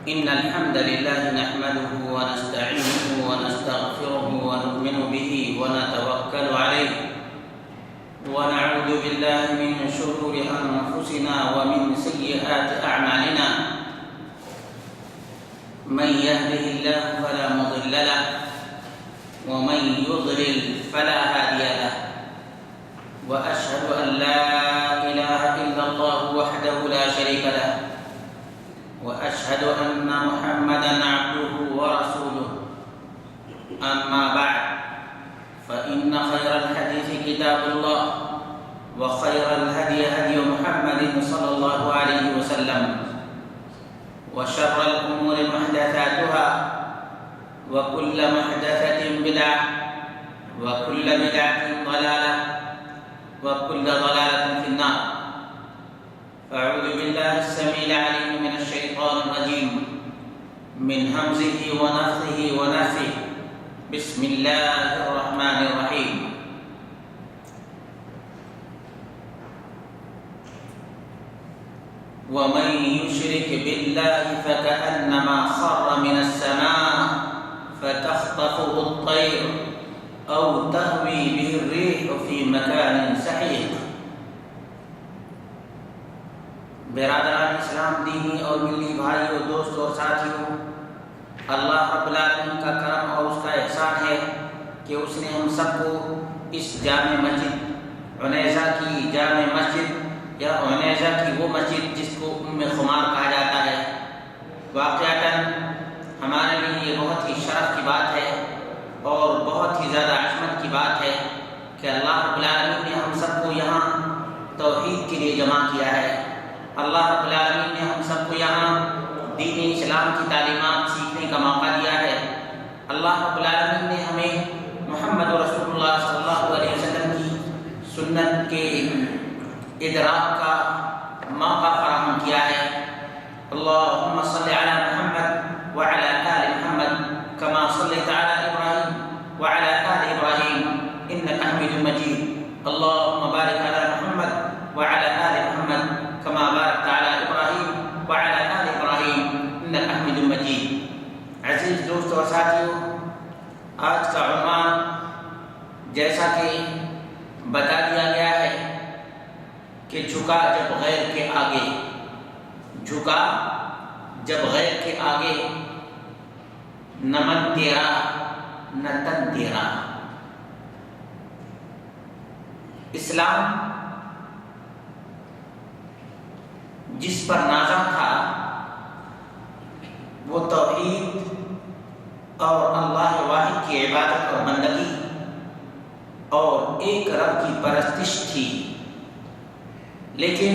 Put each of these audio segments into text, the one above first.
إن الحمد لله نحمده ونستعينه ونستغفره ونؤمن به ونتوكل عليه ونعوذ بالله من شرور أنفسنا ومن سيئات أعمالنا من يهده الله فلا مضل له ومن يضلل فلا هادي له وأشهد أن لا إله إلا الله وحده لا شريك له وأشهد أن محمدًا عبده ورسوله أما بعد فإن خير الحديث كتاب الله وخير الهدي هدي محمد صلى الله عليه وسلم وشر الأمور محدثاتها وكل محدثة بدعة وكل بدعة ضلالة وكل ضلالة في النار. أعوذ بالله السميع العليم من الشيطان الرجيم من همزه ونفخه ونفثه. بسم الله الرحمن الرحيم. ومن يشرك بالله فكأنما خر من السماء فتخطفه الطير أو تهوي به الريح في مكان سحيق. برادران اسلام، دینی اور ملی بھائیوں، دوستوں اور ساتھیوں، اللہ رب العالمین کا کرم اور اس کا احسان ہے کہ اس نے ہم سب کو اس جامع مسجد عنیزہ کی جامع مسجد یا عنیزہ کی وہ مسجد جس کو ام خمار کہا جاتا ہے، واقعتاً ہمارے لیے یہ بہت ہی شرف کی بات ہے اور بہت ہی زیادہ عظمت کی بات ہے کہ اللہ رب العالمین نے ہم سب کو یہاں توحید کے لیے جمع کیا ہے. اللہ رب العالمین نے ہم سب کو یہاں دین اسلام کی تعلیمات سیکھنے کا موقع دیا ہے. اللہ رب العالمین نے ہمیں محمد رسول اللہ صلی اللہ علیہ وسلم کی سنت کے ادراک کا موقع فراہم کیا ہے. اللہم صلی علی محمد وعلی آل محمد کما صلیت علی ابراہیم وعلی آل ابراہیم انک حمید مجید. اللہم بارک علی محمد وعلی آل محمد کما بارکت علی ابراہیم وعلی آل ابراہیم انک حمید مجید. عزیز دوستوں اور ساتھیوں، آج کا عنوان جیسا کہ بتا دیا گیا ہے کہ جھکا جب غیر کے آگے، جھکا جب غیر کے آگے، نہ من تیرا نہ تن تیرا. اسلام جس پر نازل تھا وہ توحید اور اللہ واحد کی عبادت اور بندگی اور ایک رب کی پرستش تھی. لیکن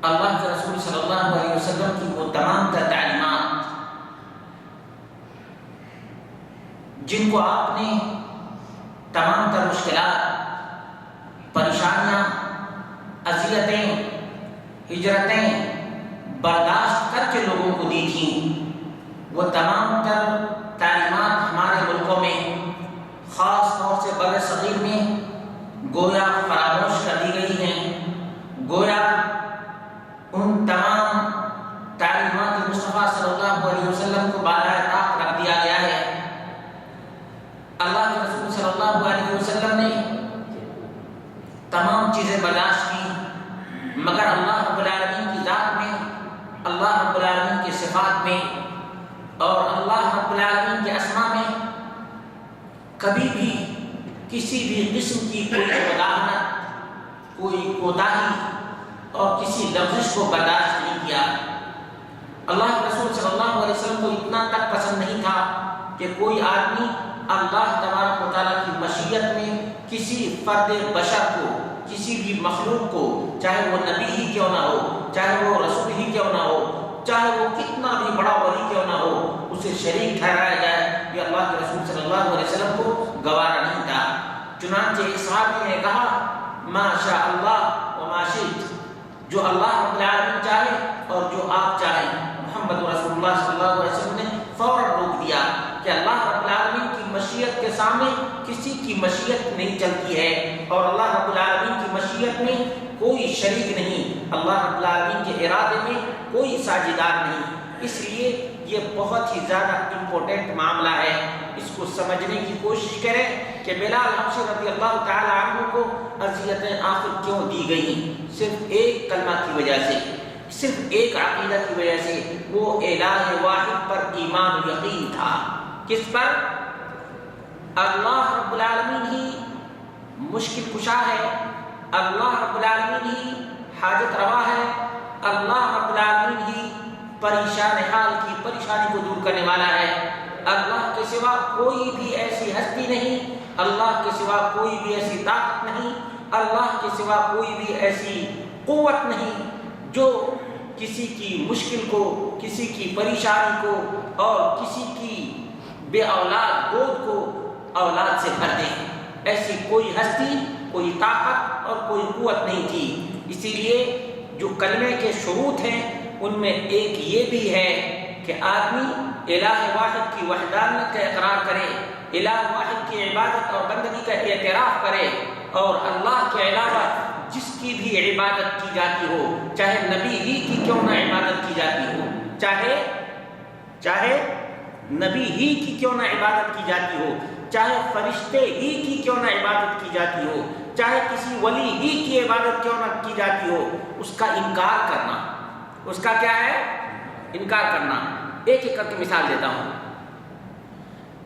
اللہ کے رسول صلی اللہ علیہ وسلم کی وہ تمام تر تعلیمات جن کو آپ نے تمام تر مشکلات، پریشانیاں، اذیتیں، ہجرتیں برداشت کر کے لوگوں کو دی تھیں، وہ تمام تر تعلیمات ہمارے ملکوں میں خاص طور سے بر صغیر میں گویا فراموش کر دی گئی ہیں. گویا ان تمام تعلیمات مصطفیٰ صلی اللہ علیہ وسلم کو بالائے طاق رکھ دیا گیا ہے. اللہ کے رسول صلی اللہ علیہ وسلم نے تمام چیزیں برداشت کی، مگر اللہ رب العالمین کی ذات میں، اللہ رب العالمین کی صفات میں اور اللہ رب العالمین کے اسماء میں کبھی بھی کسی بھی قسم کی کوئی مداخلت، کوئی کوتاہی اور کسی لفظ کو برداشت نہیں کیا. اللہ کے رسول صلی اللہ علیہ وسلم کو اتنا تک پسند نہیں تھا کہ کوئی آدمی اللہ تبارک و تعالیٰ کی مشیت میں کسی فرد بشر کو، کسی بھی مخلوق کو، چاہے وہ نبی ہی کیوں نہ ہو، چاہے وہ رسول ہی کیوں نہ ہو، چاہے وہ کتنا بھی بڑا ولی کیوں نہ ہو، اسے شریک ٹھہرایا جائے، یہ اللہ کے رسول صلی اللہ علیہ وسلم کو گوارا نہیں تھا. چنانچہ ایک صحابی نے کہا ما شاء اللہ و ما شئت، جو اللہ رب العالمین چاہے اور جو آپ چاہیں. محمد رسول اللہ صلی اللہ علیہ وسلم نے فوراً روک دیا کہ اللہ رب العالمین کی مشیت کے سامنے کسی کی مشیت نہیں چلتی ہے، اور اللہ رب العالمین کی مشیت میں کوئی شریک نہیں، اللہ رب العالمین کے ارادے میں کوئی ساجدار نہیں۔ اس لیے یہ بہت ہی زیادہ امپورٹنٹ معاملہ ہے، اس کو سمجھنے کی کوشش کریں کہ بلال حبشی رضی اللہ تعالی عنہ کو اذیتیں آخر کیوں دی گئی؟ صرف ایک کلمہ کی وجہ سے، صرف ایک عقیدہ کی وجہ سے، وہ الہ واحد پر ایمان و یقین تھا۔ کس پر؟ اللہ رب العالمین ہی مشکل کشا ہے، اللہ رب العالمین ہی حاجت روا ہے، اللہ رب العالمین ہی پریشان حال کی پریشانی کو دور کرنے والا ہے۔ اللہ کے سوا کوئی بھی ایسی ہستی نہیں، اللہ کے سوا کوئی بھی ایسی طاقت نہیں، اللہ کے سوا کوئی بھی ایسی قوت نہیں جو کسی کی مشکل کو، کسی کی پریشانی کو اور کسی کی بے اولاد گود کو اولاد سے بھر دے۔ ایسی کوئی ہستی، کوئی طاقت اور کوئی قوت نہیں تھی۔ اسی لیے جو کلمے کے شروط ہیں ان میں ایک یہ بھی ہے کہ آدمی الہ واحد کی وحدانیت کا اقرار کرے، الہ واحد کی عبادت اور بندگی کا اعتراف کرے، اور اللہ کے علاوہ جس کی بھی عبادت کی جاتی ہو، چاہے نبی ہی کی کیوں نہ عبادت کی جاتی ہو، چاہے نبی ہی کی کیوں نہ عبادت کی جاتی ہو، چاہے فرشتے ہی کی کیوں نہ عبادت کی جاتی ہو، چاہے کسی ولی ہی کی عبادت کیوں نہ کی جاتی ہو، اس کا انکار کرنا، اس کا کیا ہے؟ انکار کرنا۔ ایک ایک کر کے مثال دیتا ہوں۔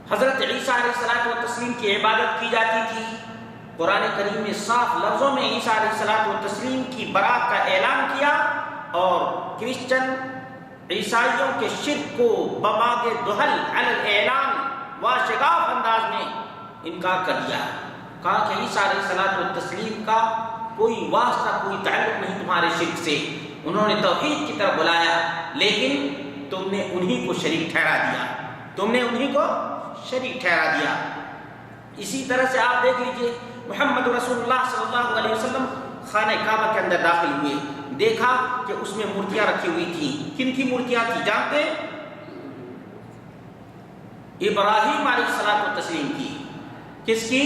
حضرت عیسیٰ علیہ الصلوۃ والتسلیم کی عبادت کی جاتی تھی، قرآن کریم نے صاف لفظوں میں عیسیٰ علیہ الصلوۃ والتسلیم کی برات کا اعلان کیا، اور کرسچن عیسائیوں کے شرک کو بباغ دہل علی الاعلان واشگاف انداز میں انکار کر دیا، کہا کہ عیسیٰ علیہ الصلوۃ والتسلیم کا کوئی واسطہ، کوئی تعلق نہیں تمہارے شرک سے۔ انہوں نے توحید کی طرف بلایا، لیکن تم نے انہی کو شریک ٹھہرا دیا، تم نے انہی کو شریک ٹھہرا دیا۔ اسی طرح سے آپ دیکھ لیجئے، محمد رسول اللہ صلی اللہ علیہ وسلم خانہ کعبہ کے اندر داخل ہوئے، دیکھا کہ اس میں مورتیاں رکھی ہوئی تھیں۔ کن کی مورتیاں تھیں جانتے؟ ابراہیم علیہ الصلوۃ والتسلیم کی۔ کس کی؟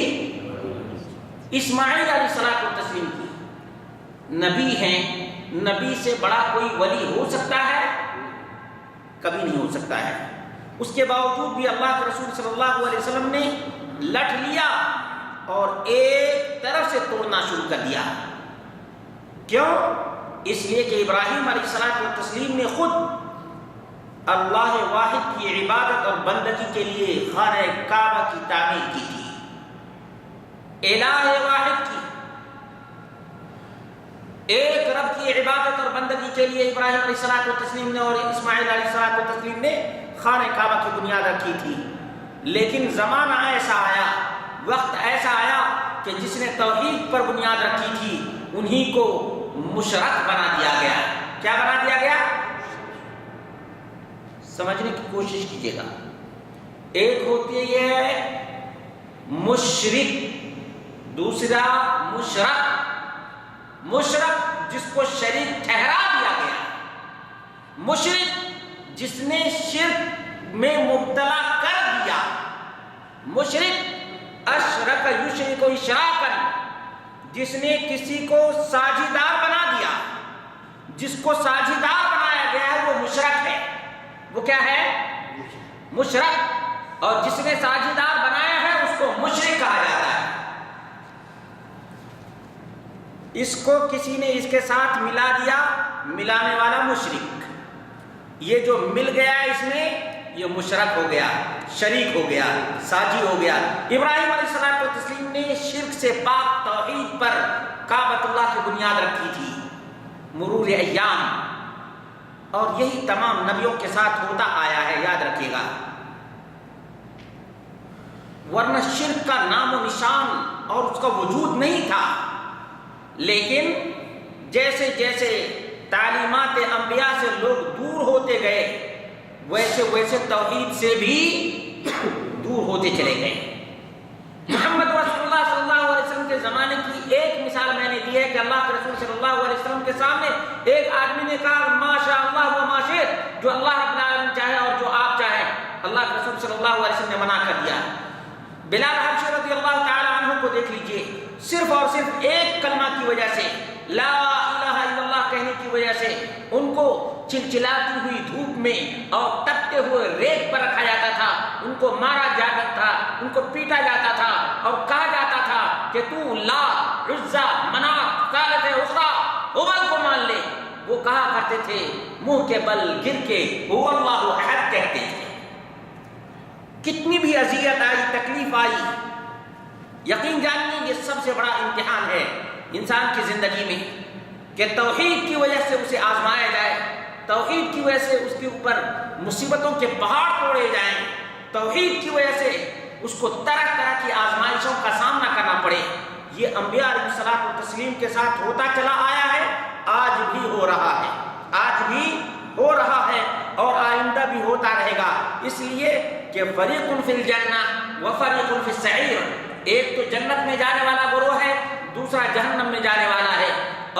اسماعیل علیہ الصلوۃ والتسلیم کی۔ نبی ہیں، نبی سے بڑا کوئی ولی ہو سکتا ہے؟ کبھی نہیں ہو سکتا ہے۔ اس کے باوجود بھی اللہ کے رسول صلی اللہ علیہ وسلم نے لٹ لیا اور ایک طرف سے توڑنا شروع کر دیا۔ کیوں؟ اس لیے کہ ابراہیم علیہ الصلوۃ والتسلیم نے خود اللہ واحد کی عبادت اور بندگی کے لیے خانہ کعبہ کی تعمیر کی تھی، الہ واحد کی، ایک رب کی عبادت اور بندگی کے لیے ابراہیم علیہ الصلوۃ والتسلیم نے اور اسماعیل علیہ الصلوۃ والتسلیم نے خانہ کعبہ کی بنیاد رکھی تھی۔ لیکن زمانہ ایسا آیا، وقت ایسا آیا کہ جس نے توحید پر بنیاد رکھی تھی انہی کو مشرک بنا دیا گیا۔ کیا بنا دیا گیا؟ سمجھنے کی کوشش کیجیے گا۔ ایک ہوتی ہے یہ مشرک، دوسرا مشرک۔ مشرک جس کو شریک ٹھہرا دیا گیا، مشرک جس نے شرک میں مبتلا کر دیا۔ مشرک اشرک یشرک اشراکا، جس نے کسی کو ساجدار بنا دیا۔ جس کو ساجدار بنایا گیا ہے وہ مشرک ہے۔ وہ کیا ہے؟ مشرک۔ اور جس نے ساجدار بنایا ہے اس کو مشرک کہا جاتا ہے۔ اس کو کسی نے اس کے ساتھ ملا دیا، ملانے والا مشرک۔ یہ جو مل گیا اس میں یہ مشرک ہو گیا، شریک ہو گیا، ساجی ہو گیا۔ ابراہیم علیہ الصلوۃ والتسلیم نے شرک سے پاک توحید پر کعبۃ اللہ کی بنیاد رکھی تھی مرور ایام، اور یہی تمام نبیوں کے ساتھ ہوتا آیا ہے، یاد رکھیے گا۔ ورنہ شرک کا نام و نشان اور اس کا وجود نہیں تھا، لیکن جیسے جیسے تعلیمات انبیاء سے لوگ دور ہوتے گئے ویسے ویسے توحید سے بھی دور ہوتے چلے گئے۔ محمد رسول اللہ صلی اللہ علیہ وسلم کے زمانے کی ایک مثال میں نے دی ہے کہ اللہ کے رسول صلی اللہ علیہ وسلم کے سامنے ایک آدمی نے کہا ما شاء اللہ و ما شئت، جو اللہ رب العالمین چاہے اور جو آپ چاہیں۔ اللہ کے رسول صلی اللہ علیہ وسلم نے منع کر دیا۔ بلال حبشی رضی اللہ تعالیٰ عنہ کو دیکھ لیجئے، صرف اور صرف ایک کلمہ کی وجہ سے، لا الہ الا اللہ کہنے کی وجہ سے ان کو چلچلاتی ہوئی دھوپ میں اور تپتے ہوئے ریت پر رکھا جاتا تھا، ان کو مارا جاتا تھا، ان کو پیٹا جاتا تھا اور کہا جاتا تھا کہ تو لات، عزا، منات، ثالث اخری، ہبل کو مان لے۔ وہ کہا کرتے تھے منہ کے بل گر کے هو اللہ احد کہتے تھے۔ کتنی بھی اذیت آئی، تکلیف آئی، یقین جانیے یہ سب سے بڑا امتحان ہے انسان کی زندگی میں کہ توحید کی وجہ سے اسے آزمایا جائے، توحید کی وجہ سے اس کے اوپر مصیبتوں کے پہاڑ توڑے جائیں، توحید کی وجہ سے اس کو طرح طرح کی آزمائشوں کا سامنا کرنا پڑے۔ یہ انبیاء علیہ الصلوۃ والتسلیم کے ساتھ ہوتا چلا آیا ہے، آج بھی ہو رہا ہے، آج بھی ہو رہا ہے اور آئندہ بھی ہوتا رہے گا، اس لیے کہ فریق فی الجنہ و فریق فی السعیر، ایک تو جنت میں جانے والا گروہ ہے، دوسرا جہنم میں جانے والا ہے۔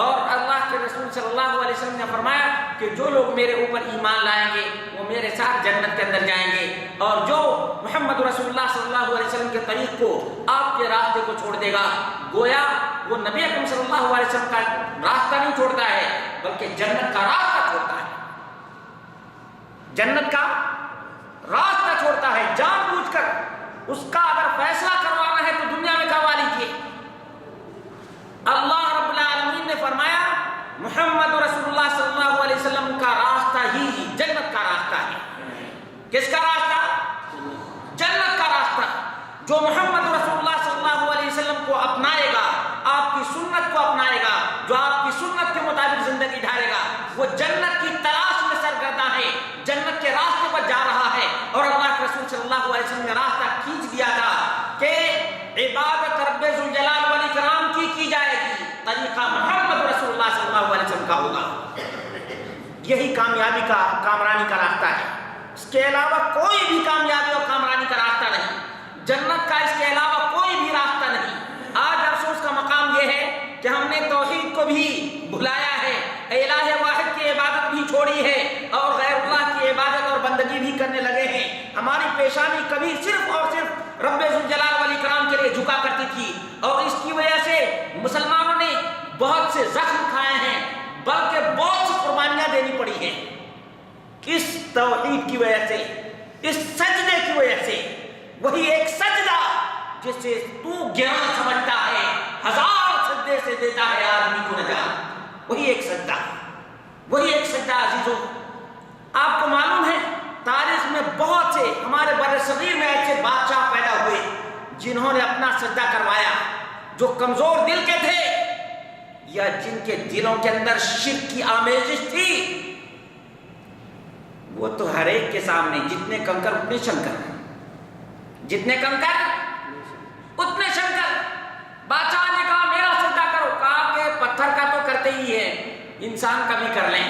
اور اللہ کے رسول صلی اللہ علیہ وسلم نے فرمایا کہ جو لوگ میرے اوپر ایمان لائیں گے وہ میرے ساتھ جنت کے اندر جائیں گے، اور جو محمد رسول اللہ صلی اللہ علیہ وسلم کے طریق کو، آپ کے راستے کو چھوڑ دے گا، گویا وہ نبی اکرم صلی اللہ علیہ وسلم کا راستہ نہیں چھوڑتا ہے بلکہ جنت کا راستہ چھوڑتا ہے، جنت کا راستہ چھوڑتا ہے جان بوجھ کر۔ اس کا اگر فیصلہ کروانا ہے تو دنیا میں کروا لیجیے۔ اللہ رب العالمین نے فرمایا محمد رسول اللہ صلی اللہ علیہ وسلم کا راستہ ہی جنت کا راستہ ہے۔ کس کا راستہ؟ جنت کا راستہ۔ جو محمد رسول اللہ صلی اللہ علیہ وسلم کو اپنائے گا، آپ کی سنت کو اپنائے گا، جو آپ کی سنت کے مطابق زندگی ڈھالے گا، وہ جنت کی تلاش میں سرگرداں ہے، جنت کے راستے پر جا رہا ہے۔ اور اللہ کے رسول صلی اللہ علیہ وسلم نے راستہ کھینچ دیا تھا کہ عبادت رب ذوالجلال والاکرام کی جائے گی، طریقہ محمد رسول اللہ صلی اللہ علیہ وسلم کا ہوگا۔ یہی کامیابی کا، کامرانی کا راستہ ہے، اس کے علاوہ کوئی بھی کامیابی اور کامرانی کا راستہ نہیں، جنت کا اس کے علاوہ کوئی بھی راستہ نہیں۔ آج افسوس کا مقام یہ ہے کہ ہم نے توحید کو بھی بھلایا ہے، الہ واحد کی عبادت بھی چھوڑی ہے اور غیر اللہ کی عبادت اور بندگی بھی کرنے لگے ہیں۔ ہماری پیشانی کبھی صرف اور صرف رب ذوالجلال والاکرام کے لیے جھکا کرتی تھی، اور اس کی وجہ سے مسلمانوں نے بہت سے زخم کھائے ہیں، بلکہ بہت سی قربانیاں دینی پڑی ہیں اس توحید کی وجہ سے، اس سجدے کی وجہ سے۔ وہی ایک سجدہ جسے تو گیان سمجھتا ہے، ہزار سجدے سے دیتا ہے آدمی کو نجات، وہی ایک سجدہ، وہی ایک سجدہ۔ عزیزوں، آپ کو معلوم ہے تاریخ میں بہت سے ہمارے بر صغیر میں ایسے بادشاہ پیدا ہوئے جنہوں نے اپنا سجدہ کروایا، جو کمزور دل کے تھے یا جن کے دلوں کے اندر شرک کی آمیزش تھی۔ وہ تو ہر ایک کے سامنے جتنے کنکر اتنے شنکر، جتنے کنکر اتنے شنکر۔ بادشاہ نے کہا میرا سجدہ کرو، کہا کہ پتھر کا تو کرتے ہی ہے، انسان کا بھی کر لیں،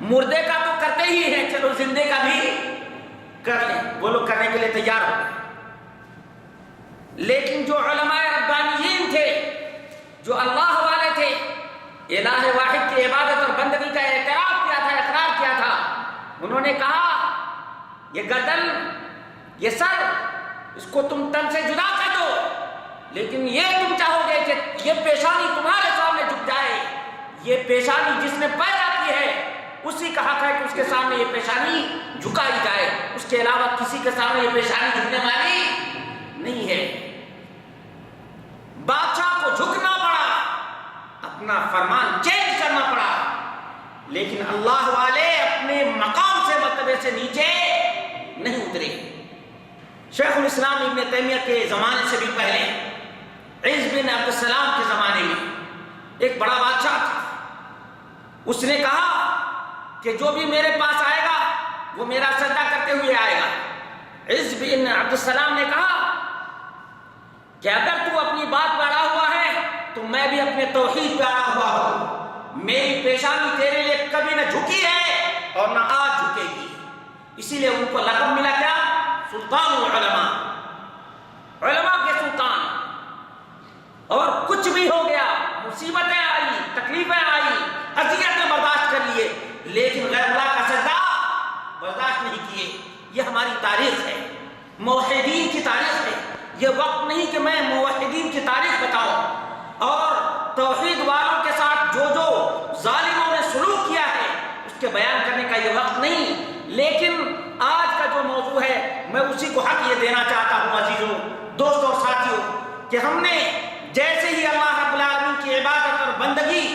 مردے کا تو کرتے ہی ہیں، چلو زندے کا بھی کر لیں۔ وہ لوگ کرنے کے لیے تیار ہو، لیکن جو علماء ربانیین تھے، جو اللہ والے تھے، الہ واحد کی عبادت اور بندگی کا اعتراف کیا تھا، اقرار کیا تھا، انہوں نے کہا یہ گردن، یہ سر، اس کو تم تن سے جدا کر دو، لیکن یہ تم چاہو گے کہ یہ پیشانی تمہارے سامنے جھک جائے۔ یہ پیشانی جس نے پیدا کی ہے اسی کا حق ہے کہ اس کے سامنے یہ پیشانی جھکائی جائے، اس کے علاوہ کسی کے سامنے یہ پیشانی جھکنے والی نہیں ہے۔ بادشاہ کو جھکنا پڑا، اپنا فرمان چینج کرنا پڑا، لیکن اللہ والے اپنے مقام سے، مرتبے سے نیچے نہیں اترے۔ شیخ الاسلام ابن تیمیہ کے زمانے سے بھی پہلے، عز بن عبد السلام کے زمانے میں ایک بڑا بادشاہ تھا، اس نے کہا کہ جو بھی میرے پاس آئے گا وہ میرا سجدہ کرتے ہوئے آئے گا۔ عز بن عبد السلام نے کہا کہ اگر تو اپنی بات پہ اڑا ہوا ہے تو میں بھی اپنے توحید پہ اڑا ہوا ہوں، میری پیشانی تیرے لیے کبھی نہ جھکی ہے اور نہ آج جھکے گی۔ اسی لیے ان کو لقب ملا کیا؟ سلطان العلماء، علماء کے سلطان۔ اور کچھ بھی ہو گیا، مصیبتیں آئی، تکلیفیں آئی، اذیتیں برداشت کر لیے، لیکن غیر اللہ کا سجدہ برداشت نہیں کیے۔ یہ ہماری تاریخ ہے، موحدین کی تاریخ ہے، یہ وقت نہیں کہ میں موحدین کی تاریخ بتاؤں اور توحید والوں کے ساتھ جو جو ظالموں نے سلوک کیا ہے اس کے بیان کرنے کا یہ وقت نہیں، لیکن آج کا جو موضوع ہے میں اسی کو حق یہ دینا چاہتا ہوں عزیزوں، دوستوں اور ساتھیوں، کہ ہم نے جیسے ہی اللہ رب العالمین کی عبادت اور بندگی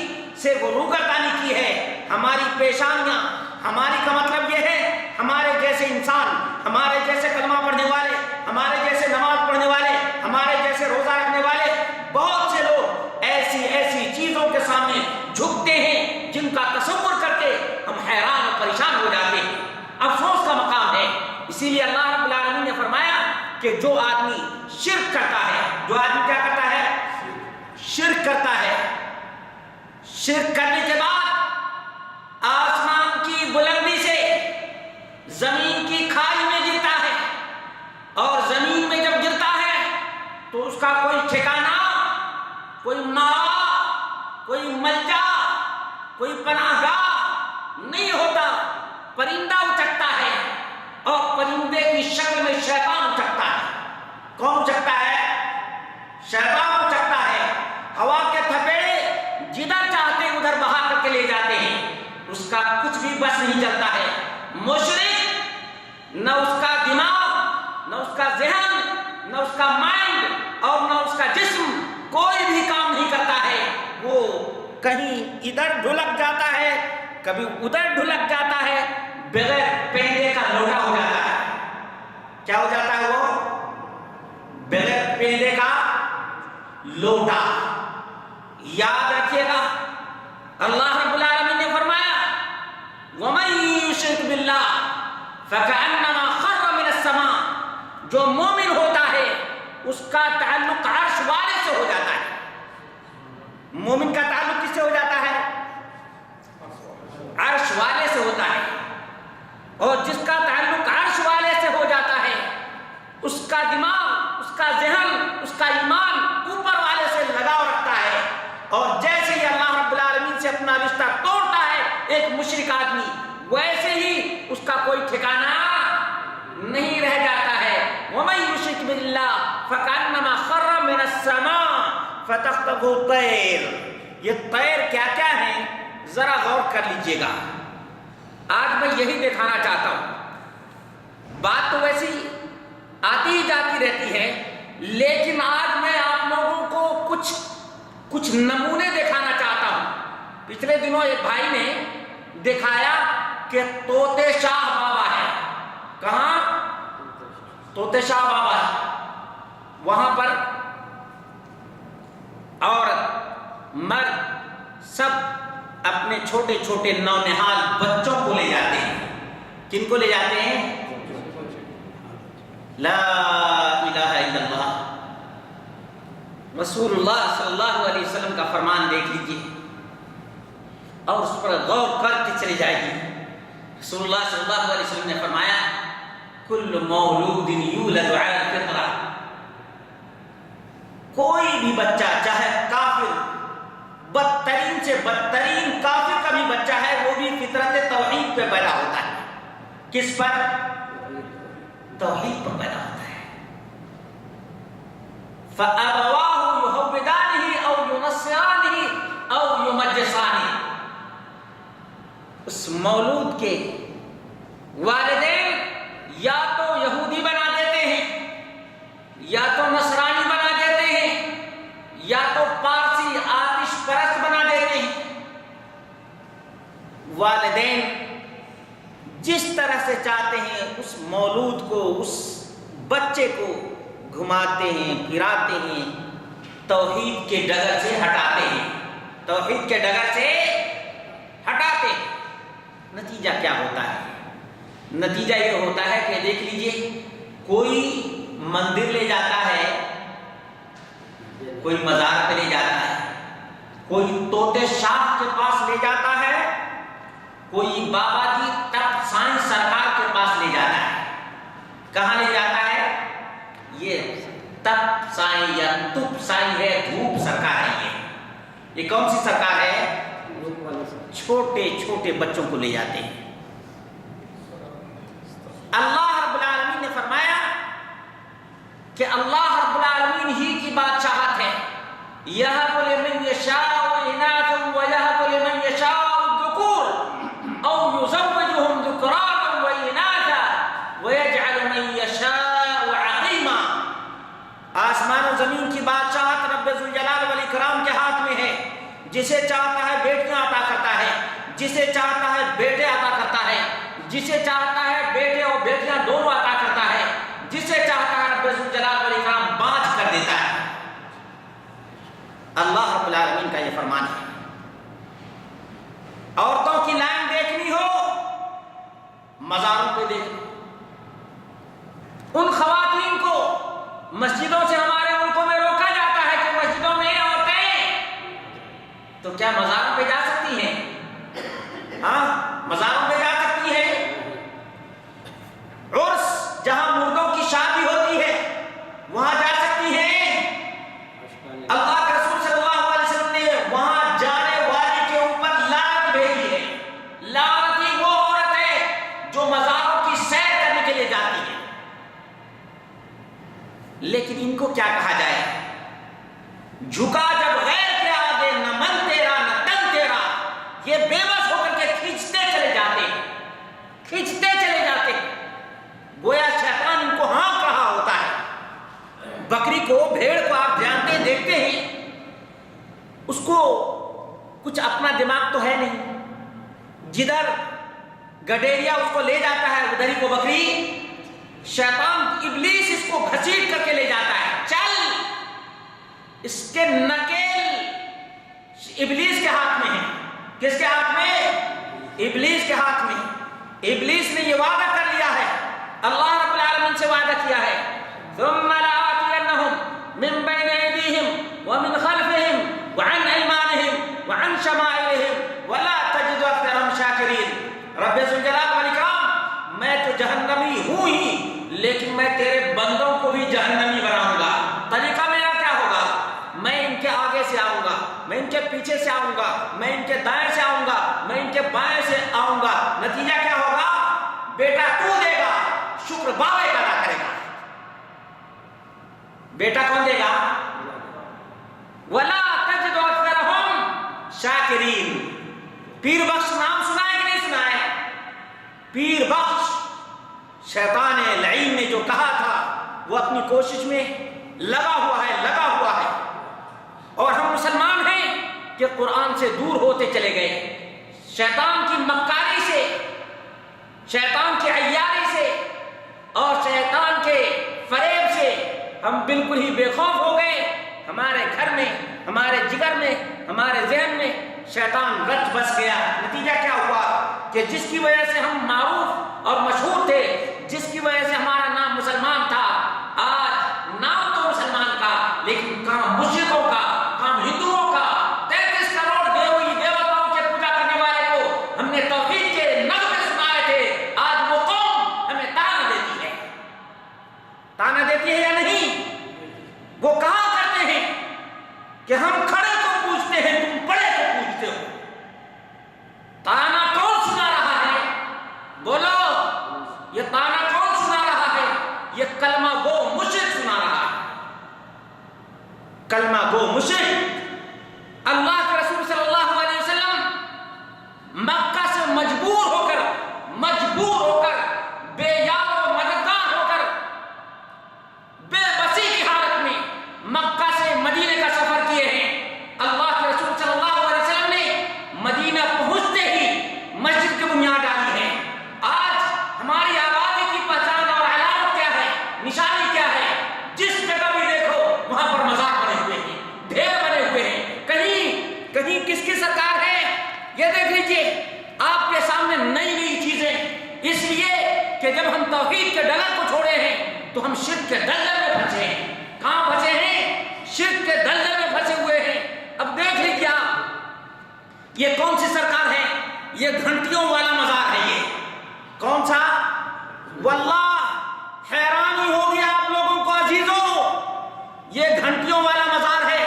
سے وہ روگردانی کی ہے، ہماری پیشانیاں، ہماری کا مطلب یہ ہے ہمارے جیسے انسان، ہمارے جیسے کلمہ پڑھنے والے، ہمارے جیسے نماز پڑھنے والے، ہمارے جیسے روزہ رکھنے والے، بہت سے لوگ ایسی ایسی چیزوں کے سامنے جھکتے ہیں جن کا تصور کر کے ہم حیران اور پریشان ہو جاتے ہیں۔ افسوس کا مقام ہے۔ اسی لیے اللہ رب العالمین نے فرمایا کہ جو آدمی شرک کرتا ہے، جو آدمی کیا کرتا ہے؟ شرک کرتا ہے، شرک کرنے کے بعد آسمان کی بلندی سے زمین کی کھائی میں گرتا ہے، اور زمین میں جب گرتا ہے تو اس کا کوئی ٹھکانہ، کوئی ماوا، کوئی ملجا، کوئی پناہ گاہ نہیں ہوتا۔ پرندہ اچکتا ہے اور پرندے کی شکل میں شیطان اچکتا ہے۔ کون اچکتا ہے؟ شیطان اچکتا ہے۔ ہوا کے تھپیڑے جدھر چاہتے ادھر بہا کر کے لے جاتے ہیں، اس کا کچھ بھی بس نہیں چلتا ہے۔ مشرک، نہ اس کا دماغ، نہ اس کا ذہن، نہ اس کا مائنڈ اور نہ اس کا جسم کوئی بھی کام نہیں کرتا ہے، وہ کہیں ادھر ڈھلک جاتا ہے، کبھی ادھر ڈھلک جاتا ہے، بغیر پیندے کا لوٹا ہو جاتا ہے۔ کیا ہو جاتا ہے وہ؟ بغیر پیندے کا لوٹا۔ یاد رکھیے گا اللہ رب العالمین نے فرمایا وَمَن يُشْرِكْ بِاللَّهِ فَكَأَنَّمَا خَرَّ مِنَ السَّمَاءِ، جو مومن ہوتا ہے اس کا تعلق عرش والے سے ہو جاتا ہے۔ مومن کا تعلق کس سے ہو جاتا ہے؟ عرش والے سے ہوتا ہے، اور جس کا تعلق عرش والے سے ہو جاتا ہے اس کا دماغ، اس کا ذہن، اس کا ایمان اوپر والے سے لگاؤ رکھتا ہے، اور جیسے ہی اللہ رب العالمین سے اپنا رشتہ توڑتا ہے ایک مشرک آدمی، ویسے ہی اس کا کوئی ٹھکانہ نہیں رہ جاتا ہے۔ وَمَن يُشْرِكْ بِاللَّهِ فَكَأَنَّمَا خَرَّ مِنَ السَّمَاءِ فَتَخْطَفُهُ الطَّيْرُ۔ یہ طیر کیا کیا ہیں ذرا غور کر لیجئے گا۔ آج میں یہی دکھانا چاہتا ہوں، بات تو ویسی آتی ہی جاتی رہتی ہے، لیکن آج میں آپ لوگوں کو کچھ نمونے دکھانا چاہتا ہوں۔ پچھلے دنوں ایک بھائی نے دکھایا کہ طوطے شاہ بابا ہے۔ کہاں؟ طوطے شاہ بابا ہے، وہاں پر عورت مرد سب اپنے چھوٹے چھوٹے نونہال بچوں کو لے جاتے ہیں۔ کن کو لے جاتے ہیں؟ لا الہ الا اللہ، رسول اللہ صلی اللہ علیہ وسلم کا فرمان دیکھ لیجئے اور اس پر غور کر کے چلے جائیے۔ رسول اللہ صلی اللہ علیہ وسلم نے فرمایا کل مولود یولد علی الفطرہ، کوئی بھی بچہ چاہے کافر، بدترین سے بدترین کافر کا بھی بچہ ہے، وہ بھی فطرت توحید پہ پیدا ہوتا ہے۔ کس پر؟ توحید پر پیدا ہوتا ہے۔ فَأَبَوَاهُ يُهَوِّدَانِهِ أَوْ يُنَصِّرَانِهِ أَوْ يُمَجِّسَانِهِ، اس مولود کے والدین یا تو یہودی بنا دیتے ہیں، یا تو نصرانی بنا دیتے ہیں، یا تو پارسی آتش پرست بنا دیتے ہیں۔ والدین جس طرح سے چاہتے ہیں اس مولود کو، اس بچے کو گھماتے ہیں، پھراتے ہیں، توحید کے ڈگر سے ہٹاتے ہیں، توحید کے ڈگر سے ہٹاتے ہیں۔ نتیجہ کیا ہوتا ہے؟ نتیجہ یہ ہوتا ہے کہ دیکھ لیجئے، کوئی مندر لے جاتا ہے، کوئی مزار پہ لے جاتا ہے، کوئی طوطے شاہ کے پاس لے جاتا ہے، کوئی بابا جی تب سائنس سرکار کے پاس لے جاتا ہے۔ کہاں لے جاتا ہے؟ یہ تب سائیں یا تب سائیں ہے، دھوپ سرکار ہے۔ یہ کون سی سرکار ہے؟ چھوٹے چھوٹے بچوں کو لے جاتے ہیں۔ اللہ رب العالمین نے فرمایا کہ اللہ رب العالمین ہی کی بادشاہت ہے. یہب لمن یشاء اناثا ویہب لمن یشاء الذکور او یزوجہم ذکرانا واناثا ویجعل من یشاء عقیما. آسمان و زمین کی بادشاہت رب ذوالجلال والاکرام کے ہاتھ میں ہے. جسے چاہتا ہے بیٹیاں عطا کرتا ہے, جسے چاہتا ہے بیٹے عطا کرتا ہے, جسے چاہتا ہے بیٹے اور بیٹیاں دونوں عطا کرتا ہے, جسے چاہتا ہے رب ذوالجلال والاکرام بانجھ کر دیتا ہے. اللہ رب العالمین کا یہ فرمان ہے. عورتوں کی لائن دیکھنی ہو مزاروں پہ دیکھو. ان خواتین کو مسجدوں سے ہمارے ملکوں میں روکا جاتا ہے کہ مسجدوں میں عورتیں تو کیا مزاروں پہ جا سکتی ہیں؟ ہاں, مزاروں پہ جا سکتی ہیں. عرس جہاں مردوں کی شادی ہوتی ہے وہاں جا سکتی ہیں. اللہ کے رسول صلی اللہ علیہ وسلم نے وہاں جانے والی کے اوپر لعنت بھیجی ہے. لعنتی وہ عورت ہے جو مزاروں کی سیر کرنے کے لیے جاتی ہے. لیکن ان کو کیا کہا جائے؟ جھکا جب غیر کے آگے نہ من تیرا نہ تن تیرا. یہ بے بس ہو کر کے کھینچتے چلے جاتے, کھینچتے چلے جاتے. گویا شیطان ان کو ہانک رہا ہوتا ہے. بکری کو, بھیڑ کو آپ جانتے دیکھتے ہیں, اس کو کچھ اپنا دماغ تو ہے نہیں. جدھر گڈیریا اس کو لے جاتا ہے ادھر ہی کو بکری. شیطان ابلیس اس کو گھسیٹ کر کے لے جاتا ہے. چل, اس کے نکیل ابلیس کے ہاتھ میں ہے. کس کے ہاتھ میں؟ ابلیس کے ہاتھ میں. ابلیس نے یہ وعدہ کر لیا ہے, اللہ رب العالمین سے وعدہ کیا ہے, ثم لآتینہم من بین ایدیہم ومن خلفہم وعن ایمانہم وعن شمائلہم ولا تجد اکثرہم شاکرین. رب ذوالجلال والاکرام, میں تو جہنمی ہوں ہی لیکن میں تیرے بندوں کو بھی جہنمی بناؤں گا. طریقہ میرا کیا ہوگا؟ میں ان کے آگے سے آؤں گا, میں ان کے پیچھے سے آؤں گا, میں ان کے دائیں سے آؤں گا, میں ان کے بائیں سے آؤں گا. نتیجہ کیا ہوگا؟ بیٹا تو دے گا, شکر بابے کا ادا کرے گا. بیٹا کون دے گا؟ وَلَا تَجِدُ أَكْثَرَهُمْ شَاكِرِينَ. پیر بخش نام سنا ہے کہ نہیں سنا ہے؟ پیر بخش شیطان لعین نے جو کہا تھا وہ اپنی کوشش میں لگا ہوا ہے. اور ہم مسلمان ہیں کہ قرآن سے دور ہوتے چلے گئے. شیطان کی مکاری سے, شیطان کی عیاری سے اور شیطان کے فریب سے ہم بالکل ہی بے خوف ہو گئے. ہمارے گھر میں, ہمارے جگر میں, ہمارے ذہن میں شیطان رچ بس گیا. نتیجہ کیا ہوا کہ جس کی وجہ سے ہم معروف اور مشہور تھے, جس کی وجہ سے ہمارا نام مسلمان تھا, آج نام تو مسلمان کا لیکن کام مشرکوں کا, کام ہندوؤں کا. 33 کروڑ دیوی دیوتاؤں کے پوجا کرنے والے کو ہم نے توحید کے نغمے سنائے تھے. آج وہ قوم ہمیں تانا دیتی ہے. تانا دیتی ہے یا نہیں؟ وہ کہا کرتے ہیں کہ ہم کھڑے کو پوچھتے ہیں, تم پڑے کو پوچھتے ہو. تانا کون سنا رہا ہے؟ بولو, یہ تانا کون سنا رہا ہے؟ یہ کلمہ گو مشرک سنا رہا ہے. کلمہ گو مشرک. اللہ کے رسول صلی اللہ علیہ وسلم مکہ سے مجبور ہو کر بے یار و مددگار ہو کر بے بسی کی حالت میں مکہ سے مدینے کا سفر کیے ہیں. اللہ کے رسول صلی اللہ علیہ وسلم نے مدینہ پہنچتے ہی مسجد کی بنیاد ڈالی ہے. آج ہماری آبادی کی پہچان اور علامت کیا ہے, نشانی کیا ہے؟ جس جگہ بھی دیکھو وہاں پر مزار بنے ہوئے ہیں, ڈھیر بنے ہوئے ہیں. کہیں کس کی سرکار ہے؟ یہ دیکھ لیجئے آپ کے سامنے نئی نئی چیزیں. اس لیے کہ جب ہم توحید کے ڈگر کو چھوڑے ہیں تو ہم شرک کے دلدل میں پھنسے ہیں. کہاں پھنسے ہیں؟ شرک کے دلدل میں پھنسے ہوئے ہیں. اب دیکھ لیجئے آپ, یہ کون سی سرکار ہے؟ یہ گھنٹیوں والا مزار ہے. یہ کون سا؟ واللہ حیرانی ہوگی آپ لوگوں کو عزیزوں, یہ گھنٹیوں والا مزار ہے.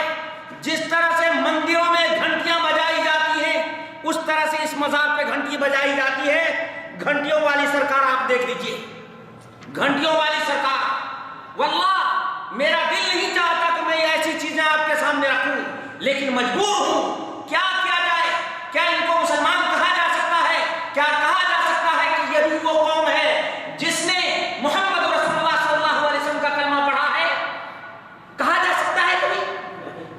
جس طرح سے مندروں میں گھنٹیاں بجائی جاتی ہیں اس طرح سے اس مزار پہ گھنٹی بجائی جاتی ہے. گھنٹیوں والی سرکار آپ دیکھ لیجئے, گھنٹیوں والی سرکار. واللہ لیکن مجبور ہوں، کیا کیا جائے؟ کیا ان کو مسلمان کہا جا سکتا ہے؟ کیا کہا جا سکتا ہے کہ یہ بھی وہ قوم ہے جس نے محمد رسول اللہ صلی اللہ علیہ وسلم کا کلمہ پڑھا ہے؟ کہا جا سکتا ہے کبھی؟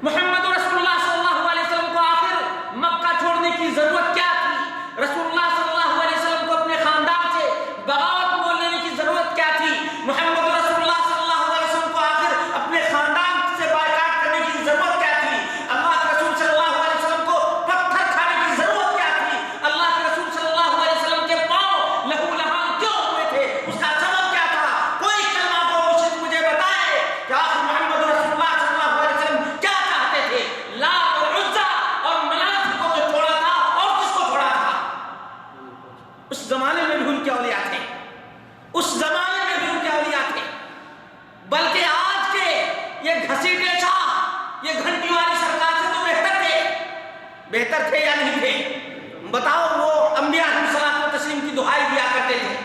محمد رسول اللہ صلی اللہ علیہ وسلم کو آخر مکہ چھوڑنے کی ضرورت کیا تھی؟ رسول اللہ صلی اللہ علیہ وسلم کو اپنے خاندان سے بغاوت بولنے کی ضرورت کیا تھی؟ محمد رسول اللہ صلی اللہ علیہ وسلم کو آخر اپنے خاندان سے بائیکاٹ کرنے کی ضرورت کیا تھی؟ اللہ کے رسول صلی اللہ علیہ وسلم کو پتھر کھانے کی ضرورت کیا تھی؟ اللہ کے رسول صلی اللہ علیہ وسلم کے پاؤں لہو لہان کیوں ہوئے تھے؟ اس کا سبب کیا تھا؟ کوئی کلمہ کو مشرک مجھے بتائے کہ آخر محمد رسول اللہ صلی اللہ علیہ وسلم کیا چاہتے تھے؟ لات اور عزا اور منات کو تو چھوڑا تھا، اور کس کو چھوڑا تھا؟ اس زمانے میں بھی ان کے اولیاء تھے، اس زمانے میں بھی ان کے اولیاء تھے، بلکہ آج کے یہ گھسیٹے شاہ، یہ گھنٹی والی سرکار سے تو بہتر تھے۔ بہتر تھے یا نہیں تھے؟ بتاؤ، وہ انبیاء علیہ الصلوۃ والتسلیم کی دعائی دیا کرتے تھے۔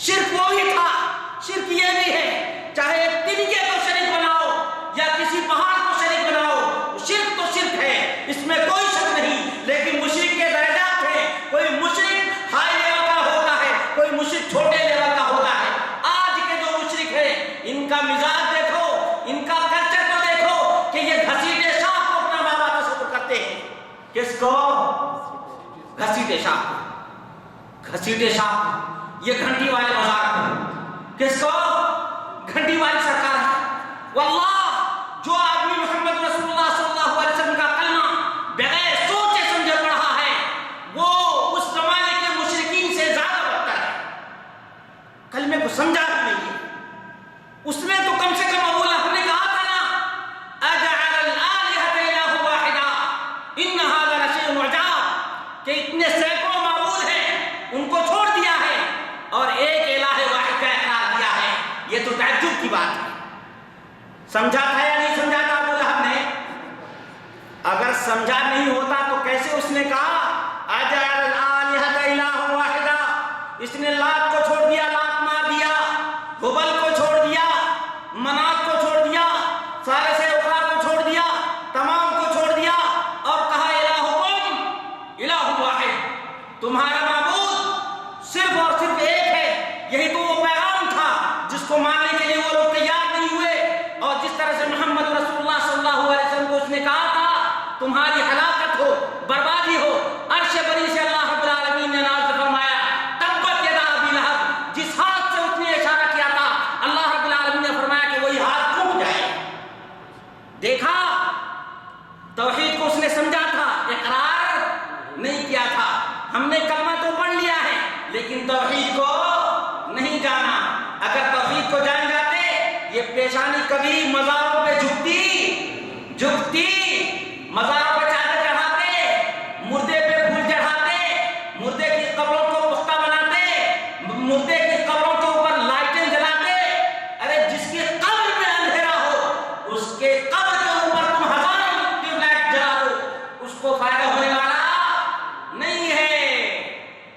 شرک وہی تھا، شرک یہ بھی ہے، چاہے ایک تنکے کو شریک بناؤ یا کسی پہاڑ کو شریک بناؤ، شرک تو شرک ہے، اس میں کوئی شک نہیں، لیکن مشرک کے درجات ہیں۔ کوئی مشرک ہائی لیول کا ہوتا ہے، کوئی مشرک چھوٹے لیول کا ہوتا ہے۔ آج کے جو مشرک ہیں، ان کا مزاج دیکھو، ان کا کلچر تو دیکھو کہ یہ گھسیٹے شاہ کو اپنا بابا تصور کرتے ہیں۔ کس کو؟ گھسیٹے شاہ کو، گھسیٹے شاہ کو، یہ گھنٹی والے مزار کو۔ کس کو؟ گھنٹی والی سرکار ہے۔ واللہ جو آدمی محمد رسول اللہ صلی اللہ علیہ وسلم کا کلمہ بغیر سوچے سمجھے پڑھا ہے، وہ اس زمانے کے مشرکین سے زیادہ بدتر ہے۔ کلمے کو سمجھا بھی نہیں ہے، اس نے تو کم سے کم ابو لہب نے کہا تھا نا، اجعل الآلہۃ الہ واحدا ان ھذا لشیء عجاب، کہ اتنے سینکڑوں معبود ہیں، ان کو چھوڑ دیا ہے اور ایک الہ واحد کا اقرار کیا ہے، یہ تو تعجب کی بات ہے۔ سمجھا تھا یا نہیں سمجھا تھا ابو لہب نے؟ اگر سمجھا نہیں ہوتا تو کیسے اس نے کہا اجعل الآلہۃ الہ واحدا؟ اس نے لات کو چھوڑ دیا، لات مار دیا، ہبل کو چھوڑ دیا، منات کو چھوڑ دیا، سارے سے اخرى کو چھوڑ دیا، تمام کو چھوڑ دیا، اور کہا الہکم الہ واحد، تمہارا معبود صرف اور صرف ایک ہے۔ یہی تو وہ پیغام تھا جس کو ماننے کے لیے وہ لوگ تیار نہیں ہوئے، اور جس طرح سے محمد رسول اللہ صلی اللہ علیہ وسلم کو اس نے کہا تھا تمہاری ہلاکت ہو، بربادی ہو، عرش بری سے اللہ رب العالمین نے نازل فرمایا تبت یدا ابی لہب، جس ہاتھ سے اس نے اشارہ کیا تھا اللہ رب العالمین نے فرمایا کہ وہی ہاتھ ٹوٹ جائے۔ دیکھا، توحید کو اس نے سمجھا تھا، اقرار نہیں کیا تھا۔ ہم نے کلمہ تو پڑھ لیا ہے لیکن توحید کو نہیں جانا۔ اگر توحید کو جان جاتے، یہ پیشانی کبھی مزاروں پہ جھکتی، مزاروں پہ چادر چڑھاتے، مردے پہ پھول چڑھاتے، مردے کی قبروں کو پختہ بناتے، مردے کی قبروں کے اوپر لائٹیں جلاتے۔ ارے جس کی قبر میں اندھیرا ہو، اس کے قبر کے اوپر تم ہزاروں ٹیوب لائٹ جلا دو، اس کو فائدہ ہونے والا نہیں ہے۔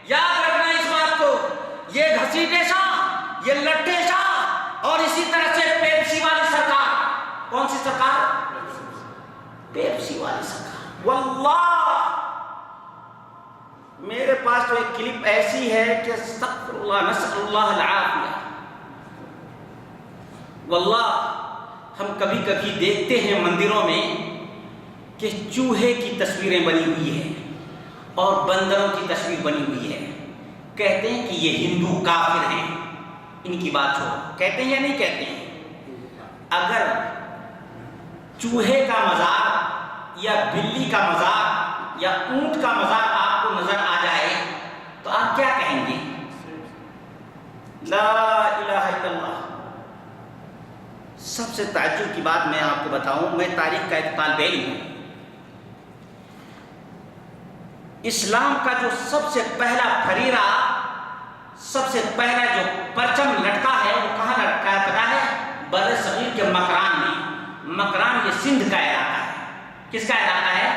یاد رکھنا اس بات کو۔ یہ گھسیٹے شاہ، یہ لٹھے شاہ، اور اسی طرح سے پیپسی والی سرکار۔ کون سی سرکار؟ پیپسی والی سرکار۔ واللہ میرے پاس تو ایک کلپ ایسی ہے کہ استغفر اللہ، نسأل اللہ العافیہ۔ واللہ ہم کبھی کبھی دیکھتے ہیں مندروں میں کہ چوہے کی تصویریں بنی ہوئی ہیں اور بندروں کی تصویر بنی ہوئی ہے۔ کہتے ہیں کہ یہ ہندو کافر ہیں، ان کی بات چھوڑو، کہتے ہیں یا نہیں کہتے ہیں؟ اگر چوہے کا مزار یا بلی کا مزار یا اونٹ کا مزار آپ کو نظر آ جائے تو آپ کیا کہیں گے؟ لا الہ الا اللہ۔ سب سے تعجب کی بات میں آپ کو بتاؤں، میں تاریخ کا ایک طالب علم ہوں۔ اسلام کا جو سب سے پہلا پھریرا، سب سے پہلا جو پرچم لٹکا ہے وہ کہاں لٹکا ہے پتا ہے؟ بر صغیر کے مکران میں۔ مکران یہ سندھ کا علاقہ ہے۔ کس کا علاقہ ہے؟